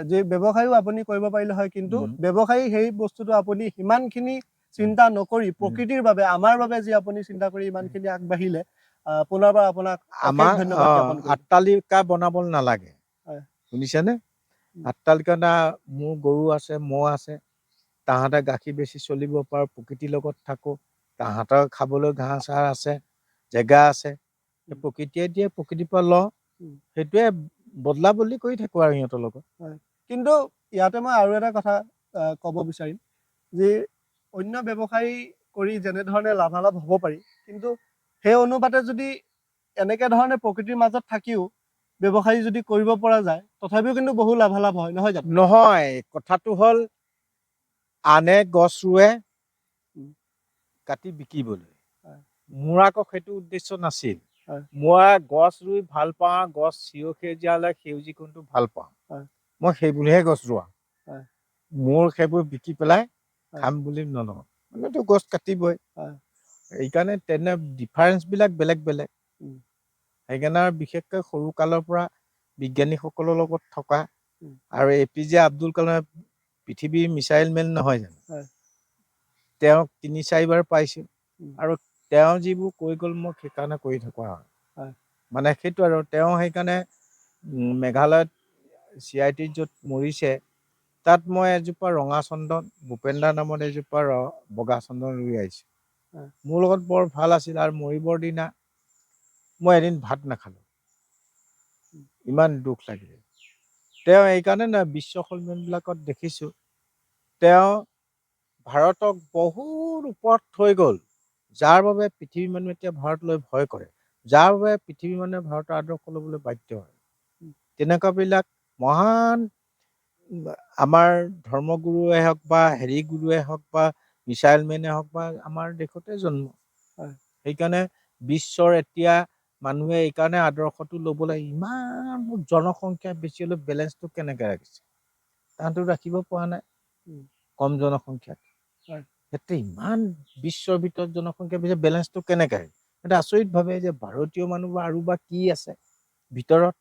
যি ব্যৱসায়ো আপুনি কৰিব পাৰিলে হয়, কিন্তু ব্যৱসায়ী সেই বস্তুটো আপুনি সিমানখিনি চিন্তা নকৰি প্ৰকৃতিৰ বাবে, আমাৰ বাবে যি আপুনি চিন্তা কৰি ইমানখিনি আগবাঢ়িলে, পুনৰবাৰ আপোনাক অশেষ আমাক ধন্যবাদ জ্ঞাপন কৰিলোঁ। আট্টালিকা বনাব নালাগে, হয়। শুনিছেনে? উম, আট্টালিকা মোৰ গৰু আছে, ম'হ আছে, তাহাঁতে গাখীৰ বেচি চলিব পাৰোঁ, প্ৰকৃতিৰ লগত থাকোঁ, তাহাঁতৰ খাবলৈ ঘাঁহ চাহ আছে, জেগা আছে, প্ৰকৃতিয়ে দিয়ে, প্ৰকৃতিৰ পৰা লওঁ, সেইটোৱে বদলা বদলি কৰি থাকোঁ আৰু সিহঁতৰ লগত। হয়। কিন্তু ইয়াতে মই আৰু এটা কথা ক'ব বিচাৰিম, যে অন্য ব্যৱসায়ী কৰি যেনেধৰণে লাভালাভ হ'ব পাৰি, কিন্তু সেই অনুপাতে যদি এনেকে ধৰণে প্ৰকৃতিৰ মাজত থাকিও ব্যৱসায়ী যদি কৰিব পৰা যায়, তথাপিও কিন্তু বহু লাভালাভ হয়, নহয় জানো? নহয়, কথাটো হ'ল আনে গছ ৰুৱে কাটি বিকিবলৈ। হয়। মোৰ আকৌ সেইটো উদ্দেশ্য নাছিল। হয়। মই গছ ৰুই ভাল পাওঁ, গছ সেউজীয়া হ'লে সেউজী কোণটো ভাল পাওঁ। হয়। মই সেইবুলিহে গছ ৰোৱা। হয়। মোৰ সেইবোৰ বিকি পেলাই হয়। খাম বুলি নলওঁ। মানেতো গছ কাটিবই। হয়। সেইকাৰণে তেনে ডিফাৰেঞ্চবিলাক বেলেগ বেলেগ। উম, সেইকাৰণে আৰু বিশেষকৈ সৰু কালৰ পৰা বিজ্ঞানীসকলৰ লগত থকা, উম, আৰু APJ আব্দুল কালাম পৃথিৱীৰ মিছাইল মেন নহয় জানো? হয়। তেওঁক ৩-৪ বাৰ পাইছোঁ। উম, আৰু তেওঁ যিবোৰ কৈ গ'ল মোক সেইকাৰণে কৰি থকা হয়। হয়। মানে সেইটো আৰু তেওঁ সেইকাৰণে মেঘালয়ত CIT য'ত মৰিছে, তাত মই এজোপা ৰঙা চন্দন, ভূপেন্দ্ৰ নামত এজোপা বগা চন্দন ৰুই আহিছোঁ। হয়। মোৰ লগত বৰ ভাল আছিল। আৰু মৰিবৰ দিনা মই এদিন ভাত নাখালোঁ, ইমান দুখ লাগিলে। তেওঁ এইকাৰণে নহয়, বিশ্ব সন্মিলনবিলাকত দেখিছোঁ তেওঁ ভাৰতক বহুত ওপৰত থৈ গ'ল, যাৰ বাবে পৃথিৱীৰ মানুহে এতিয়া ভাৰতলৈ ভয় কৰে, যাৰ বাবে পৃথিৱীৰ মানুহে ভাৰতৰ আদৰ্শ ল'বলৈ বাধ্য হয়। তেনেকুৱাবিলাক মহান আমাৰ ধৰ্মগুৰুৱে হওক বা গুৰুৱে হওক বা মিছাইল মেনে হওক বা আমাৰ দেশতে জন্ম। হয়। সেইকাৰণে বিশ্বৰ এতিয়া মানুহে এইকাৰণে আদৰ্শটো ল'বলৈ ইমান জনসংখ্যা বেছি হ'লেও বেলেঞ্চটো কেনেকৈ ৰাখিছে? তাহাঁতো ৰাখিব পৰা নাই, কম জনসংখ্যাত। হয়। সেইটো ইমান বিশ্বৰ ভিতৰত জনসংখ্যা বেছি, বেলেঞ্চটো কেনেকৈ? এটা আচৰিত ভাৱে যে ভাৰতীয় মানুহ আৰু বা কি আছে ভিতৰত,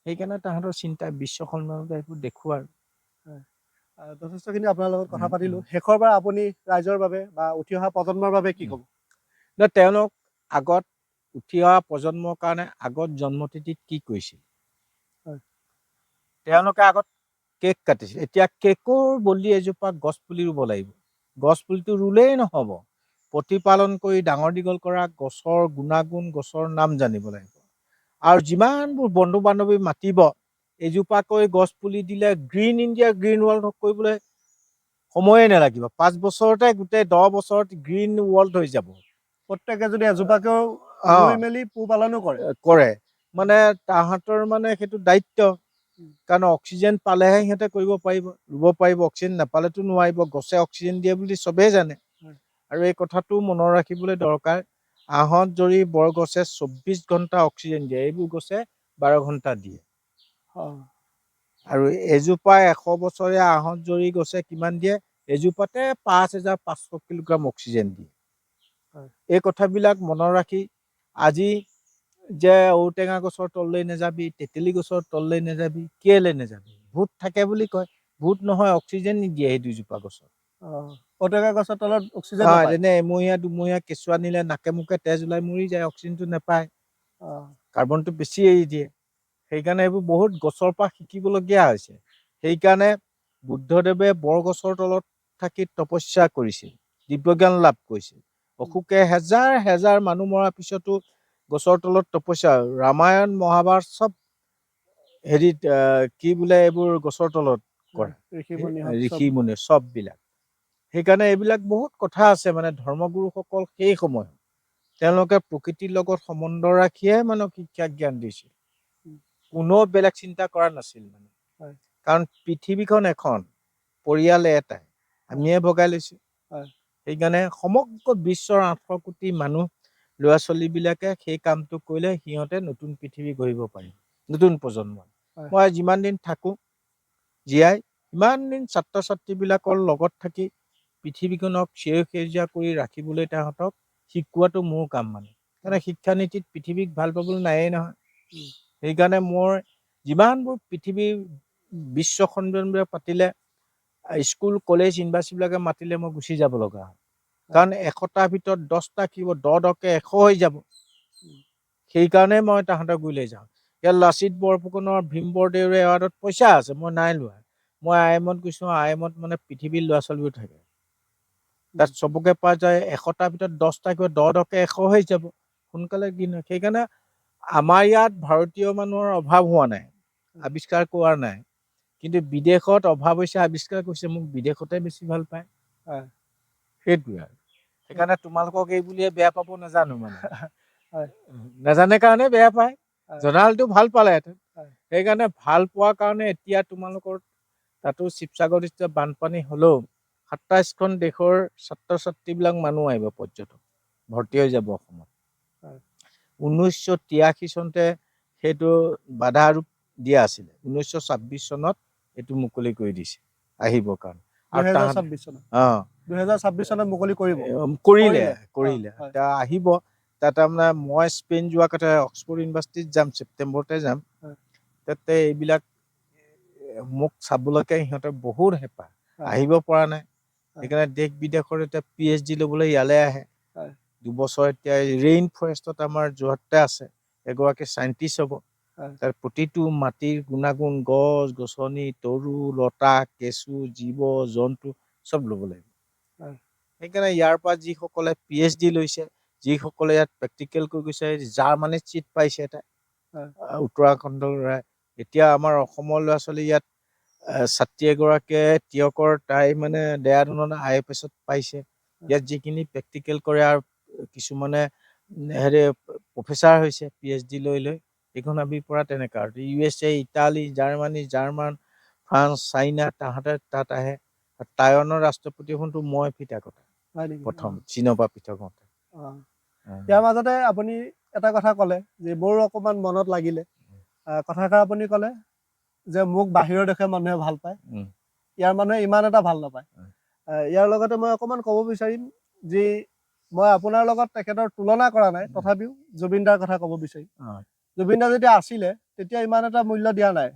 সেইকাৰণে তাহাঁতৰ চিন্তা বিশ্ব সন্মিলনত এইবোৰ দেখোঁ আৰু। যথেষ্টখিনি আপোনাৰ লগত কথা পাতিলোঁ। শেষৰবাৰ আপুনি ৰাইজৰ বাবে বা উঠি অহা প্ৰজন্মৰ বাবে কি ক'ব? তেওঁলোক আগত উঠি অহা প্ৰজন্মৰ কাৰণে আগত জন্মতিথিত কি কৰিছিল? হয়। তেওঁলোকে আগত কেক কাটিছিল, এতিয়া কেকৰ বদলি এজোপা গছ পুলি ৰুব লাগিব। গছ পুলিটো ৰুলেই নহ'ব, প্ৰতিপালন কৰি ডাঙৰ দীঘল কৰা, গছৰ গুণাগুণ, গছৰ নাম জানিব লাগিব। আৰু যিমানবোৰ বন্ধু বান্ধৱী মাতিব, এজোপাকৈ গছ পুলি দিলে গ্ৰীণ ইণ্ডিয়া, গ্ৰীণ ৱৰ্ল্ড কৰিবলৈ সময়ে নালাগিব। 5 বছৰতে গোটেই 10 বছৰত গ্ৰীণ ৱৰ্ল্ড হৈ যাব। প্ৰত্যেকে যদি এজোপাকেও ৰুই মেলি পোহপালনো কৰে, মানে তাহাঁতৰ মানে সেইটো দায়িত্ব। কাৰণ অক্সিজেন পালেহে সিহঁতে কৰিব পাৰিব, ৰুব পাৰিব। অক্সিজেন নাপালেতো নোৱাৰিব। গছে অক্সিজেন দিয়ে বুলি চবেই জানে। আৰু এই কথাটো মনত ৰাখিবলৈ দৰকাৰ, আহঁতজৰী বৰগছে 24 ঘণ্টা অক্সিজেন দিয়ে, এইবোৰ গছে 12 ঘণ্টা দিয়ে। আৰু এজোপা 100 বছৰীয়া আহঁতজৰী গছে কিমান দিয়ে? এজোপাতে 5500 কিলোগ্ৰাম অক্সিজেন দিয়ে। এই কথাবিলাক মনত ৰাখি আজি যে ঔটেঙা গছৰ তললৈ নাযাবি, তেতেলী গছৰ তললৈ নাযাবি, কেলে নাযাবি? ভূত থাকে বুলি কয়, ভূত নহয়, অক্সিজেন নিদিয়ে সেই দুজোপা গছত। ঔটেঙা গছৰ তলত অক্সিজেন নাপায়। যেনে এমহীয়া দুমহীয়া কেঁচুৱা নিলে নাকে মুখে তেজ ওলাই মৰি যায়, অক্সিজেনটো নাপায়, কাৰ্বনটো বেছি এৰি দিয়ে। সেইকাৰণে এইবোৰ বহুত গছৰ পৰা শিকিবলগীয়া হৈছে। সেইকাৰণে বুদ্ধদেৱে বৰগছৰ তলত থাকি তপস্যা কৰিছিল, দিব্যজ্ঞান লাভ কৰিছিল। অশোকে হেজাৰ হেজাৰ মানুহ মৰাৰ পিছতো গছৰ তলত তপস্যা, ৰামায়ণ মহাভাৰত চব হেৰিত কি বোলে এইবোৰ গছৰ তলত কৰা ঋষি-মুনি হওক চব। ঋষি মুনি চববিলাক। সেইকাৰণে এইবিলাক বহুত কথা আছে মানে ধৰ্মগুৰুসকল সেই সময়ত তেওঁলোকে প্ৰকৃতিৰ লগত সম্বন্ধ ৰাখিয়ে মানুহক শিক্ষা জ্ঞান দিছিল। কোনো বেলেগ চিন্তা কৰা নাছিল মানে। হয়। কাৰণ পৃথিৱীখন এখন, পৰিয়াল এটাই, আমিয়ে ভগাই লৈছো। হয়। সেইকাৰণে সমগ্ৰ বিশ্বৰ 800 কোটি মানুহ ল'ৰা ছোৱালীবিলাকে সেই কামটো কৰিলে সিহঁতে নতুন পৃথিৱী গঢ়িব পাৰিব, নতুন প্ৰজন্ম। হয়। মই যিমান দিন থাকো জীয়াই, ইমান দিন ছাত্ৰ ছাত্ৰীবিলাকৰ লগত থাকি পৃথিৱীখনক সেউজীয়া কৰি ৰাখিবলৈ তাহাঁতক শিকোৱাটো মোৰ কাম মানে। কাৰণ শিক্ষানীতিত পৃথিৱীক ভাল পাবলৈ নায়েই নহয়। সেইকাৰণে মোৰ যিমানবোৰ পৃথিৱীৰ বিশ্ব সন্মিলনবিলাক পাতিলে, স্কুল কলেজ ইউনিভাৰ্চিটিবিলাকে মাতিলে মই গুচি যাব লগা হয়। কাৰণ 100টাৰ ভিতৰত 10টা কিব 10 100 হৈ যাব। সেইকাৰণে মই তাহাঁতক গুৰিলৈ যাওঁ। ইয়াত লাচিত বৰফুকনৰ ভীম বৰদেউৰে এৱাৰ্ডত পইচা আছে, মই নাই লোৱা। মই আইএমত গৈছো, আইএমত মানে পৃথিৱীৰ ল'ৰা ছোৱালীবোৰ থাকে। তাত চবকে পোৱা যায়, 100টাৰ ভিতৰত 10টা কিবা 10 100 হৈ যাব সোনকালে কি নহয়। সেইকাৰণে আমাৰ ইয়াত ভাৰতীয় মানুহৰ অভাৱ হোৱা নাই, আৱিষ্কাৰ কৰা নাই। কিন্তু বিদেশত অভাৱ হৈছে, আৱিষ্কাৰ কৰিছে। মোক বিদেশতে বেছি ভাল পায়। সেইটোৱে আৰু সেইকাৰণে তোমালোকক এই বুলিয়ে বেয়া পাব নাজানো মানে। নাজানে কাৰণে বেয়া পায়, জনা হলেতো ভাল পালেহেঁতেন। সেইকাৰণে ভাল পোৱাৰ কাৰণে এতিয়া তোমালোকৰ তাতো শিৱসাগৰ ডিষ্ট্ৰিক্টত বানপানী হলেও 27খন দেশৰ ছাত্ৰ ছাত্ৰীবিলাক মানুহ আহিব, পৰ্যটক ভৰ্তি হৈ যাব অসমত। 1983 চনতে সেইটো বাধা আৰোপ দিয়া আছিলে, 1926 চনত এইটো মুকলি কৰি দিছে আহিবৰ কাৰণে। আৰু 2026 চনত 2026 চনত মুকলি কৰিব, কৰিলে এতিয়া আহিব। তাত তাৰমানে মই স্পেইন যোৱা কথা, অক্সফৰ্ড ইউনিভাৰ্চিটিত যাম, ছেপ্টেম্বৰতে যাম। তাতে এইবিলাক মোক চাবলৈকে সিহঁতে বহুত হেঁপাহ, আহিব পৰা নাই। সেইকাৰণে দেশ বিদেশৰ এতিয়া PhD ল'বলৈ ইয়ালৈ আহে। 2 বছৰ এতিয়া ৰেইন ফৰেষ্টত আমাৰ যোৰহাটতে আছে, এগৰাকী চাইণ্টিষ্ট হ'ব। তাৰ প্ৰতিটো মাটিৰ গুণাগুণ, গছ গছনি, তৰু লতা কেঁচু, জীৱ জন্তু চব ল'ব লাগিব। সেইকাৰণে ইয়াৰ পৰা যিসকলে PhD লৈছে, যিসকলে ইয়াত প্ৰেক্টিকেল কৰি গৈছে, জাৰ্মানীত চিট পাইছে এটা উত্তৰাখণ্ডৰ ল'ৰাই। এতিয়া আমাৰ অসমৰ ল'ৰা ছোৱালী ইয়াত ছাত্ৰী এগৰাকীয়ে তিয়কৰ, তাই মানে দেৰাদুনত IFSত পাইছে। ইয়াত যিখিনি প্ৰেক্টিকেল কৰে আৰু কিছুমানে হেৰি প্ৰফেচাৰ হৈছে PhD লৈ। এইখন আমি পৰা তেনেকা আৰু USA, Italy, Germany, France, China তাহাঁতে তাত আহে। টাইৱানৰ ৰাষ্ট্ৰপতিখনটো মই ফিটা কটা প্ৰথম চীনৰ পৰা পৃথক হওঁতে। ইয়াৰ মাজতে আপুনি এটা কথা ক'লে যে মোৰ অকমান মনত লাগিলে। কথাষাৰ আপুনি ক'লে যে মোক বাহিৰৰ দেশে মানুহে ভাল পায়, ইয়াৰ মানুহে ইমান এটা ভাল নাপায়। ইয়াৰ লগতে মই অকমান ক'ব বিচাৰিম যে মই আপোনাৰ লগত তেখেতৰ তুলনা কৰা নাই, তথাপিও জুবিন দাৰ কথা ক'ব বিচাৰিম। জুবিন দা যেতিয়া আছিলে তেতিয়া ইমান এটা মূল্য দিয়া নাই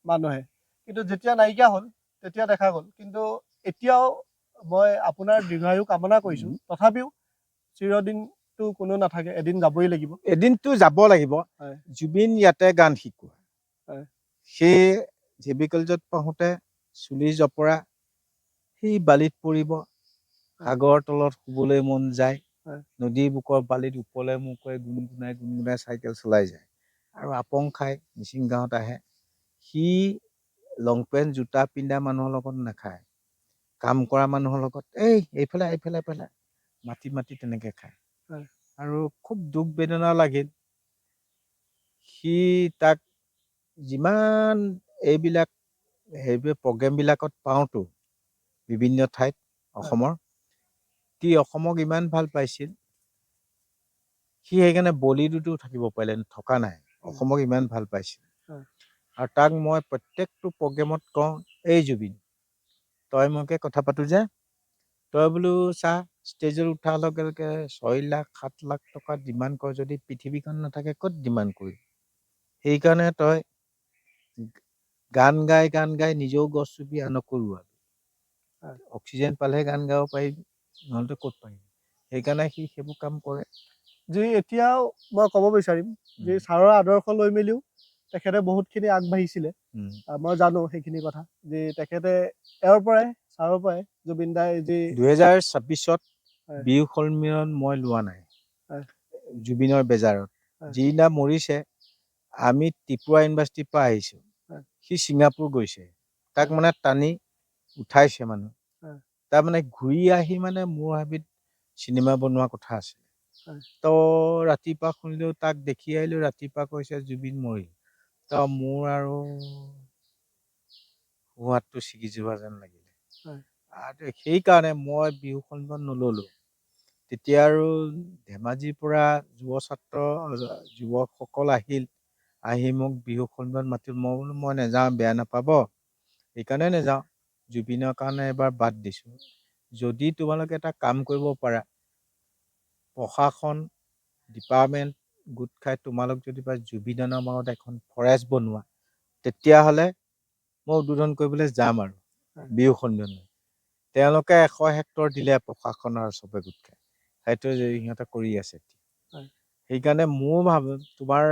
মানুহে, কিন্তু যেতিয়া নাইকিয়া হ'ল তেতিয়া দেখা গ'ল। কিন্তু এতিয়াও মই আপোনাৰ দীৰ্ঘায়ু কামনা কৰিছো, তথাপিও চিৰদিনটো কোনো নাথাকে, এদিন যাবই লাগিব। এদিনটো যাব লাগিব। জুবিন ইয়াতে গান শিকোৱা, সেই JB কলেজত পঢ়োতে চুলি জপৰা, সেই বালিত পৰিব, সাগৰৰ তলত শুবলৈ মন যায়, নদীৰ বুকৰ বালিত উপলে মুখে গুণগুণাই গুণগুণাই চাইকেল চলাই যায়। আৰু আপং খাই মিচিং গাঁৱত আহে। সি লং পেণ্ট জোতা পিন্ধা মানুহৰ লগত নাখায়, কাম কৰা মানুহৰ লগত এইফালে মাতি মাতি তেনেকে খায়। আৰু খুব দুখ বেদনা লাগিল। সি তাক যিমান এইবিলাক প্ৰগ্ৰেমবিলাকত পাওঁতো বিভিন্ন ঠাইত অসমৰ, সি অসমক ইমান ভাল পাইছিল, সি সেইকাৰণে বলিউডতো থাকিব পাৰিলে, থকা নাই। অসমক ইমান ভাল পাইছিল। আৰু তাক মই প্ৰত্যেকটো প্ৰগ্ৰেমত কওঁ, এই জুবিন তই মোকে কথা পাতো যে, তই বোলো চা ষ্টেজত উঠাৰ লগে লগে 6 লাখ 7 লাখ টকা ডিমাণ্ড কৰ, যদি পৃথিৱীখন নাথাকে ক'ত ডিমাণ্ড কৰিবি। সেইকাৰণে তই গান গাই নিজেও গছ ৰুবি, আনকো ৰুৱাবি। অক্সিজেন পালেহে গান গাব পাৰিবি, নহ'লেতো ক'ত পাৰিবি। সেইকাৰণে সি সেইবোৰ কাম কৰে। যি এতিয়াও মই ক'ব বিচাৰিম যে ছাৰৰ আদৰ্শ লৈ মেলিও তেখেতে বহুতখিনি আগবাঢ়িছিলে। মই জানো সেইখিনি কথা যে তেখেতে ছাৰৰ পৰাই জুবিন দাই যি 2026ত হয়। বিহু সন্মিলন মই লোৱা নাই হয়। জুবিনৰ বেজাৰত। হয়। যিদিনা মৰিছে আমি ত্ৰিপুৰা ইউনিভাৰ্চিটিৰ পৰা আহিছোঁ, হয়। সি ছিংগাপুৰ গৈছে, তাক হয়। মানে টানি উঠাইছে মানুহ। হয়। তাৰমানে ঘূৰি আহি মানে মোৰ হাবিত চিনেমা বনোৱা কথা আছে। হয়। তো ৰাতিপুৱা শুনিলোঁ, তাক দেখি আহিলোঁ, ৰাতিপুৱা কৈছে জুবিন মৰিল। তো মোৰ আৰু সোৱাদটো ছিগি যোৱা যেন লাগিলে। হয়। আৰু সেইকাৰণে মই বিহু সন্মিলন নল'লোঁ। তেতিয়া আৰু ধেমাজিৰ পৰা যুৱকসকল আহিল, আহি মোক বিহু সন্মিলন মাতিল। মই বোলো মই নাযাওঁ, বেয়া নাপাব, সেইকাৰণে নাযাওঁ। জুবিনৰ কাৰণে এবাৰ বাদ দিছোঁ। যদি তোমালোকে এটা কাম কৰিব পাৰা, প্ৰশাসন ডিপাৰ্টমেণ্ট গোট খাই তোমালোক যদি জুবিনৰ নামত এখন ফৰেষ্ট বনোৱা, তেতিয়াহ'লে মই উদ্বোধন কৰিবলৈ যাম আৰু হয়। বিহু সন্মিলন। তেওঁলোকে 100 হেক্টৰ দিলে প্ৰশাসনৰ চবে গোট খাই, সেইটো সিহঁতে কৰি আছে। হয়। সেইকাৰণে মোৰ তোমাৰ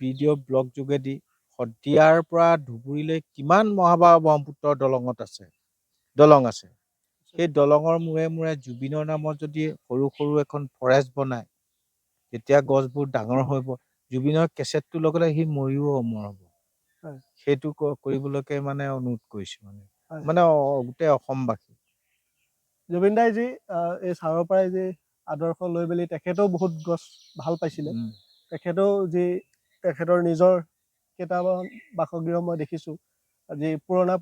ভিডিঅ' ব্লগ যোগেদি শদিয়াৰ পৰা ধুবুৰীলৈ কিমান ব্ৰহ্মপুত্ৰৰ দলং আছে। সেই দলঙৰ মূৰে মূৰে জুবিনৰ নামত যদি সৰু সৰু এখন ফৰেষ্ট বনায়, তেতিয়া গছবোৰ ডাঙৰ হ'ব। জুবিনৰ কেছেটটো লগালে সি মৰিও অমৰ হ'ব। হয়। সেইটো কৰিবলৈকে মানে অনুৰোধ কৰিছোঁ, হয়। মানে গোটেই অসমবাসী। জুবিন দাই যি এই ছাৰৰ পৰাই যি আদৰ্শ লৈ মেলি তেখেতেও বহুত গছ ভাল পাইছিলে। তেখেতেও যি তেখেতৰ নিজৰ কেইটামান বাসগৃহ মই দেখিছোঁ, যি পুৰণা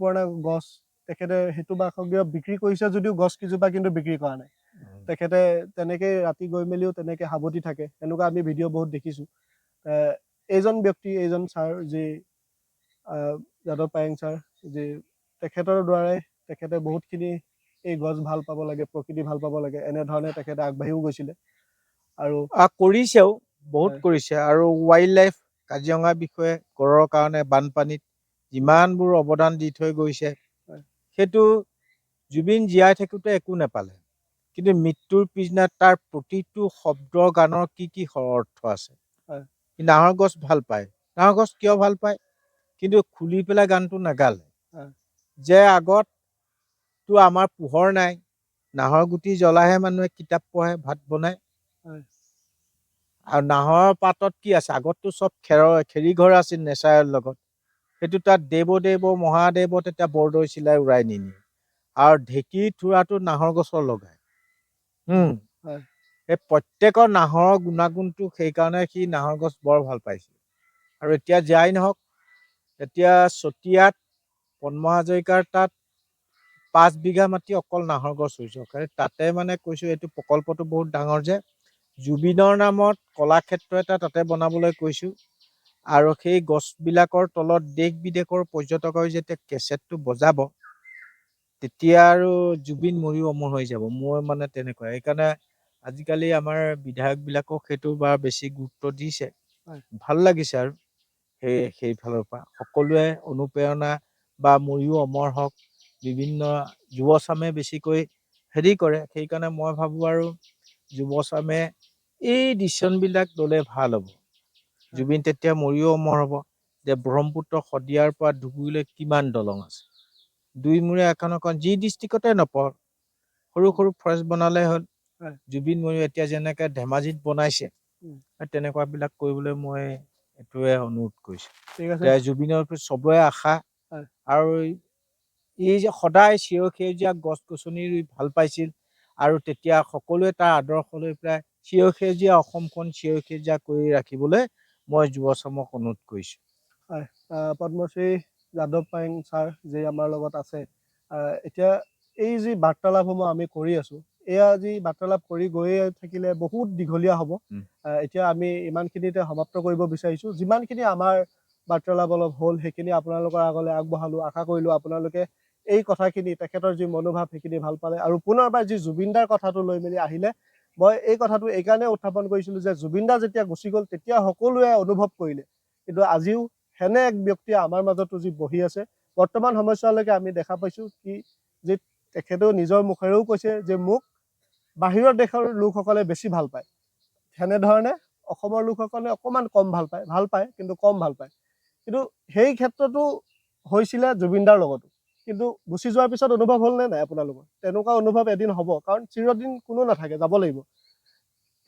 গছ, তেখেতে সেইটো বাসগৃহ বিক্ৰী কৰিছে যদিও গছ কেইজোপা কিন্তু বিক্ৰী কৰা নাই। তেখেতে তেনেকৈ ৰাতি গৈ মেলিও তেনেকৈ সাৱটি থাকে, এনেকুৱা আমি ভিডিঅ' বহুত দেখিছোঁ। এইজন ব্যক্তি, এইজন ছাৰ যি যাদৱ পায়েং ছাৰ, যি তেখেতৰ দ্বাৰাই তেখেতে বহুতখিনি এই গছ ভাল পাব লাগে, প্ৰকৃতি ভাল পাব লাগে, এনেধৰণে তেখেতে আগবাঢ়িও গৈছিলে। আৰু কৰিছেও, বহুত হয়। কৰিছে। আৰু ৱাইল্ড লাইফ কাজিৰঙাৰ বিষয়ে গড়ৰ কাৰণে বানপানীত যিমানবোৰ অৱদান দি থৈ গৈছে, হয়। সেইটো জুবিন জীয়াই থাকোঁতে একো নাপালে, কিন্তু মৃত্যুৰ পিছদিনা তাৰ প্ৰতিটো শব্দৰ গানৰ কি কি অৰ্থ আছে। হয়। সি নাহৰ গছ ভাল পায়। নাহৰ গছ কিয় ভাল পায়? কিন্তু খুলি পেলাই গানটো নাগালে, যে আগততো আমাৰ পোহৰ নাই, নাহৰ গুটি জ্বলাইহে মানুহে কিতাপ পঢ়ে, ভাত বনায়। আৰু নাহৰ পাতত কি আছে? আগততো চব খেৰী ঘৰ আছিল নেচাৰৰ লগত। সেইটো তাত মহাদেৱ তেতিয়া বৰদৈ চিলাই উৰাই নিনিয়ে। আৰু ঢেঁকী থোৰাটো নাহৰ গছৰ লগায়। এই প্ৰত্যেকৰ নাহৰৰ গুণাগুণটো, সেইকাৰণে সি নাহৰ গছ বৰ ভাল পাইছিল। আৰু এতিয়া জীয়াই নহওক, এতিয়া চতিয়াত পদ্ম হাজৰিকাৰ তাত 5 বিঘা মাটি অকল নাহৰ গছ ৰুইছে। তাতে মানে কৈছোঁ, এইটো প্ৰকল্পটো বহুত ডাঙৰ যে, জুবিনৰ নামত কলাক্ষেত্ৰ এটা তাতে বনাবলৈ কৈছোঁ। আৰু সেই গছবিলাকৰ তলত দেশ বিদেশৰ পৰ্যটকে যেতিয়া কেছেটটো বজাব, তেতিয়া আৰু জুবিন মৰিও অমৰ হৈ যাব। মই মানে তেনেকুৱা, সেইকাৰণে আজিকালি আমাৰ বিধায়কবিলাকক সেইটো বেছি গুৰুত্ব দিছে। ভাল লাগিছে। আৰু সেইফালৰ পৰা সকলোৱে অনুপ্ৰেৰণা বা মৰিও অমৰ হওক, বিভিন্ন যুৱচামে বেছিকৈ হেৰি কৰে। সেইকাৰণে মই ভাবোঁ আৰু যুৱচামে এই ডিচিশ্যনবিলাক ল'লে ভাল হ'ব। জুবিন তেতিয়া মৰিও অমৰ হ'ব। যে ব্ৰহ্মপুত্ৰ শদিয়াৰ পৰা ধুবুৰীলৈ কিমান দলং আছে, দুইমূৰে এখন যি ডিষ্ট্ৰিক্টতে নপঢ়ক, সৰু সৰু ফৰেষ্ট বনালে হ'ল। জুবিন মৰিও এতিয়া যেনেকৈ ধেমাজিত বনাইছে, তেনেকুৱাবিলাক কৰিবলৈ মই এইটোৱে অনুৰোধ কৰিছোঁ। ঠিক আছে। জুবিনৰ প্ৰতি চবৰে আশা। আৰু এই যে সদায় সেউজীয়া গছ গছনি ৰুই ভাল পাইছিল, আৰু তেতিয়া সকলোৱে তাৰ আদৰ্শ লৈ পেলাই সেউজীয়া অসমখন সেউজীয়া কৰি ৰাখিবলৈ মই যুৱচামক অনুৰোধ কৰিছোঁ। হয়। পদ্মশ্ৰী যাদৱ পায়েং ছাৰ যি আমাৰ লগত আছে, এতিয়া এই যি বাৰ্তালাপসমূহ আমি কৰি আছোঁ, এয়া যি বাৰ্তালাপ কৰি গৈয়ে থাকিলে বহুত দীঘলীয়া হ'ব। এতিয়া আমি ইমানখিনিতে সমাপ্ত কৰিব বিচাৰিছোঁ। যিমানখিনি আমাৰ বাৰ্তালাপ অলপ হ'ল, সেইখিনি আপোনালোকৰ আগলৈ আগবঢ়ালোঁ। আশা কৰিলোঁ আপোনালোকে এই কথাখিনি, তেখেতৰ যি মনোভাৱ, সেইখিনি ভাল পালে। আৰু পুনৰবাৰ যি জুবিনদাৰ কথাটো লৈ মেলি আহিলে, মই এই কথাটো এইকাৰণে উত্থাপন কৰিছিলোঁ যে জুবিনদা যেতিয়া গুচি গ'ল, তেতিয়া সকলোৱে অনুভৱ কৰিলে, কিন্তু আজিও হেনে এক ব্যক্তি আমাৰ মাজতো যি বহি আছে, বৰ্তমান সময়ছোৱালৈকে আমি দেখা পাইছোঁ কি যে তেখেতেও নিজৰ মুখেৰেও কৈছে যে মোক বাহিৰৰ দেশৰ লোকসকলে বেছি ভাল পায়। সেনেধৰণে অসমৰ লোকসকলে অকণমান কম ভাল পায়, কিন্তু কম ভাল পায়। কিন্তু সেই ক্ষেত্ৰতো হৈছিলে জুবিনদাৰ লগতো। কিন্তু গুচি যোৱাৰ পিছত অনুভৱ হ'ল নে নাই আপোনালোকৰ? তেনেকুৱা অনুভৱ এদিন হ'ব, কাৰণ চিৰদিন কোনো নাথাকে, যাব লাগিব।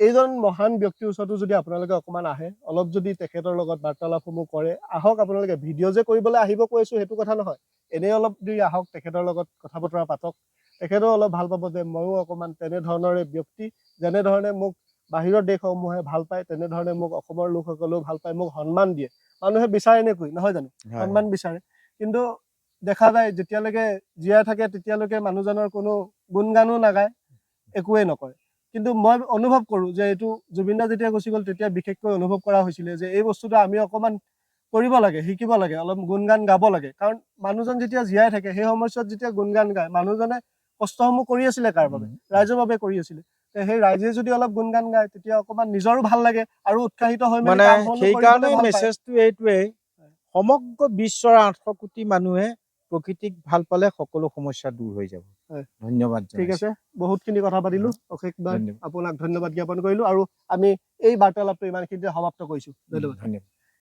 এইজন মহান ব্যক্তিৰ ওচৰতো যদি আপোনালোকে অকণমান আহে, অলপ যদি তেখেতৰ লগত বাৰ্তালাপসমূহ কৰে, আহক আপোনালোকে। ভিডিঅ' যে কৰিবলৈ আহিব কৈছোঁ সেইটো কথা নহয়, এনেই অলপ যদি আহক, তেখেতৰ লগত কথা বতৰা পাতক, তেখেতেও অলপ ভাল পাব যে ময়ো অকণমান তেনেধৰণৰে ব্যক্তি, যেনেধৰণে মোক বাহিৰৰ দেশসমূহে ভাল পায়, তেনেধৰণে মোক অসমৰ লোকসকলেও ভাল পায়, মোক সন্মান দিয়ে। মানুহে বিচাৰে নেকি, নহয় জানো? সন্মান বিচাৰে। কিন্তু দেখা যায় যেতিয়ালৈকে জীয়াই থাকে তেতিয়ালৈকে মানুহজনৰ কোনো গুণগানো নাগায়, একোৱেই নকৰে। কিন্তু মই অনুভৱ কৰোঁ যে এইটো জুবিন দা যেতিয়া গুচি গ'ল তেতিয়া বিশেষকৈ অনুভৱ কৰা হৈছিলে যে এই বস্তুটো আমি অকণমান কৰিব লাগে, শিকিব লাগে, অলপ গুণগান গাব লাগে। কাৰণ মানুহজন যেতিয়া জীয়াই থাকে সেই সময়ছোৱাত যেতিয়া গুণগান গায়, মানুহজনে কষ্টসমূহ কৰি আছিলে কাৰ বাবে? ৰাইজৰ বাবে কৰি আছিলে। সেই ৰাইজে যদি অলপ গুণগান গায় তেতিয়া অকণমান নিজৰো ভাল লাগে আৰু উৎসাহিত হৈ মেলি মানে কামসমূহ কৰিবলৈ সেইকাৰণে ভাল পায়। মেছেজটো এইটোৱেই, সমগ্ৰ বিশ্বৰ 800 কোটি মানুহে প্ৰকৃতিক ভাল পালে সকলো সমস্যা দূৰ হৈ যাব। হয়। ধন্যবাদ ঠিক জনাইছোঁ। আছে, বহুতখিনি কথা পাতিলো, অশেষবাৰ ধন্যবাদ। আপোনাক ধন্যবাদ জ্ঞাপন কৰিলো আৰু আমি এই বাৰ্তালাপটো ইমানখিনিতে সমাপ্ত কৰিছো। ধন্যবাদ। ধন্যবাদ।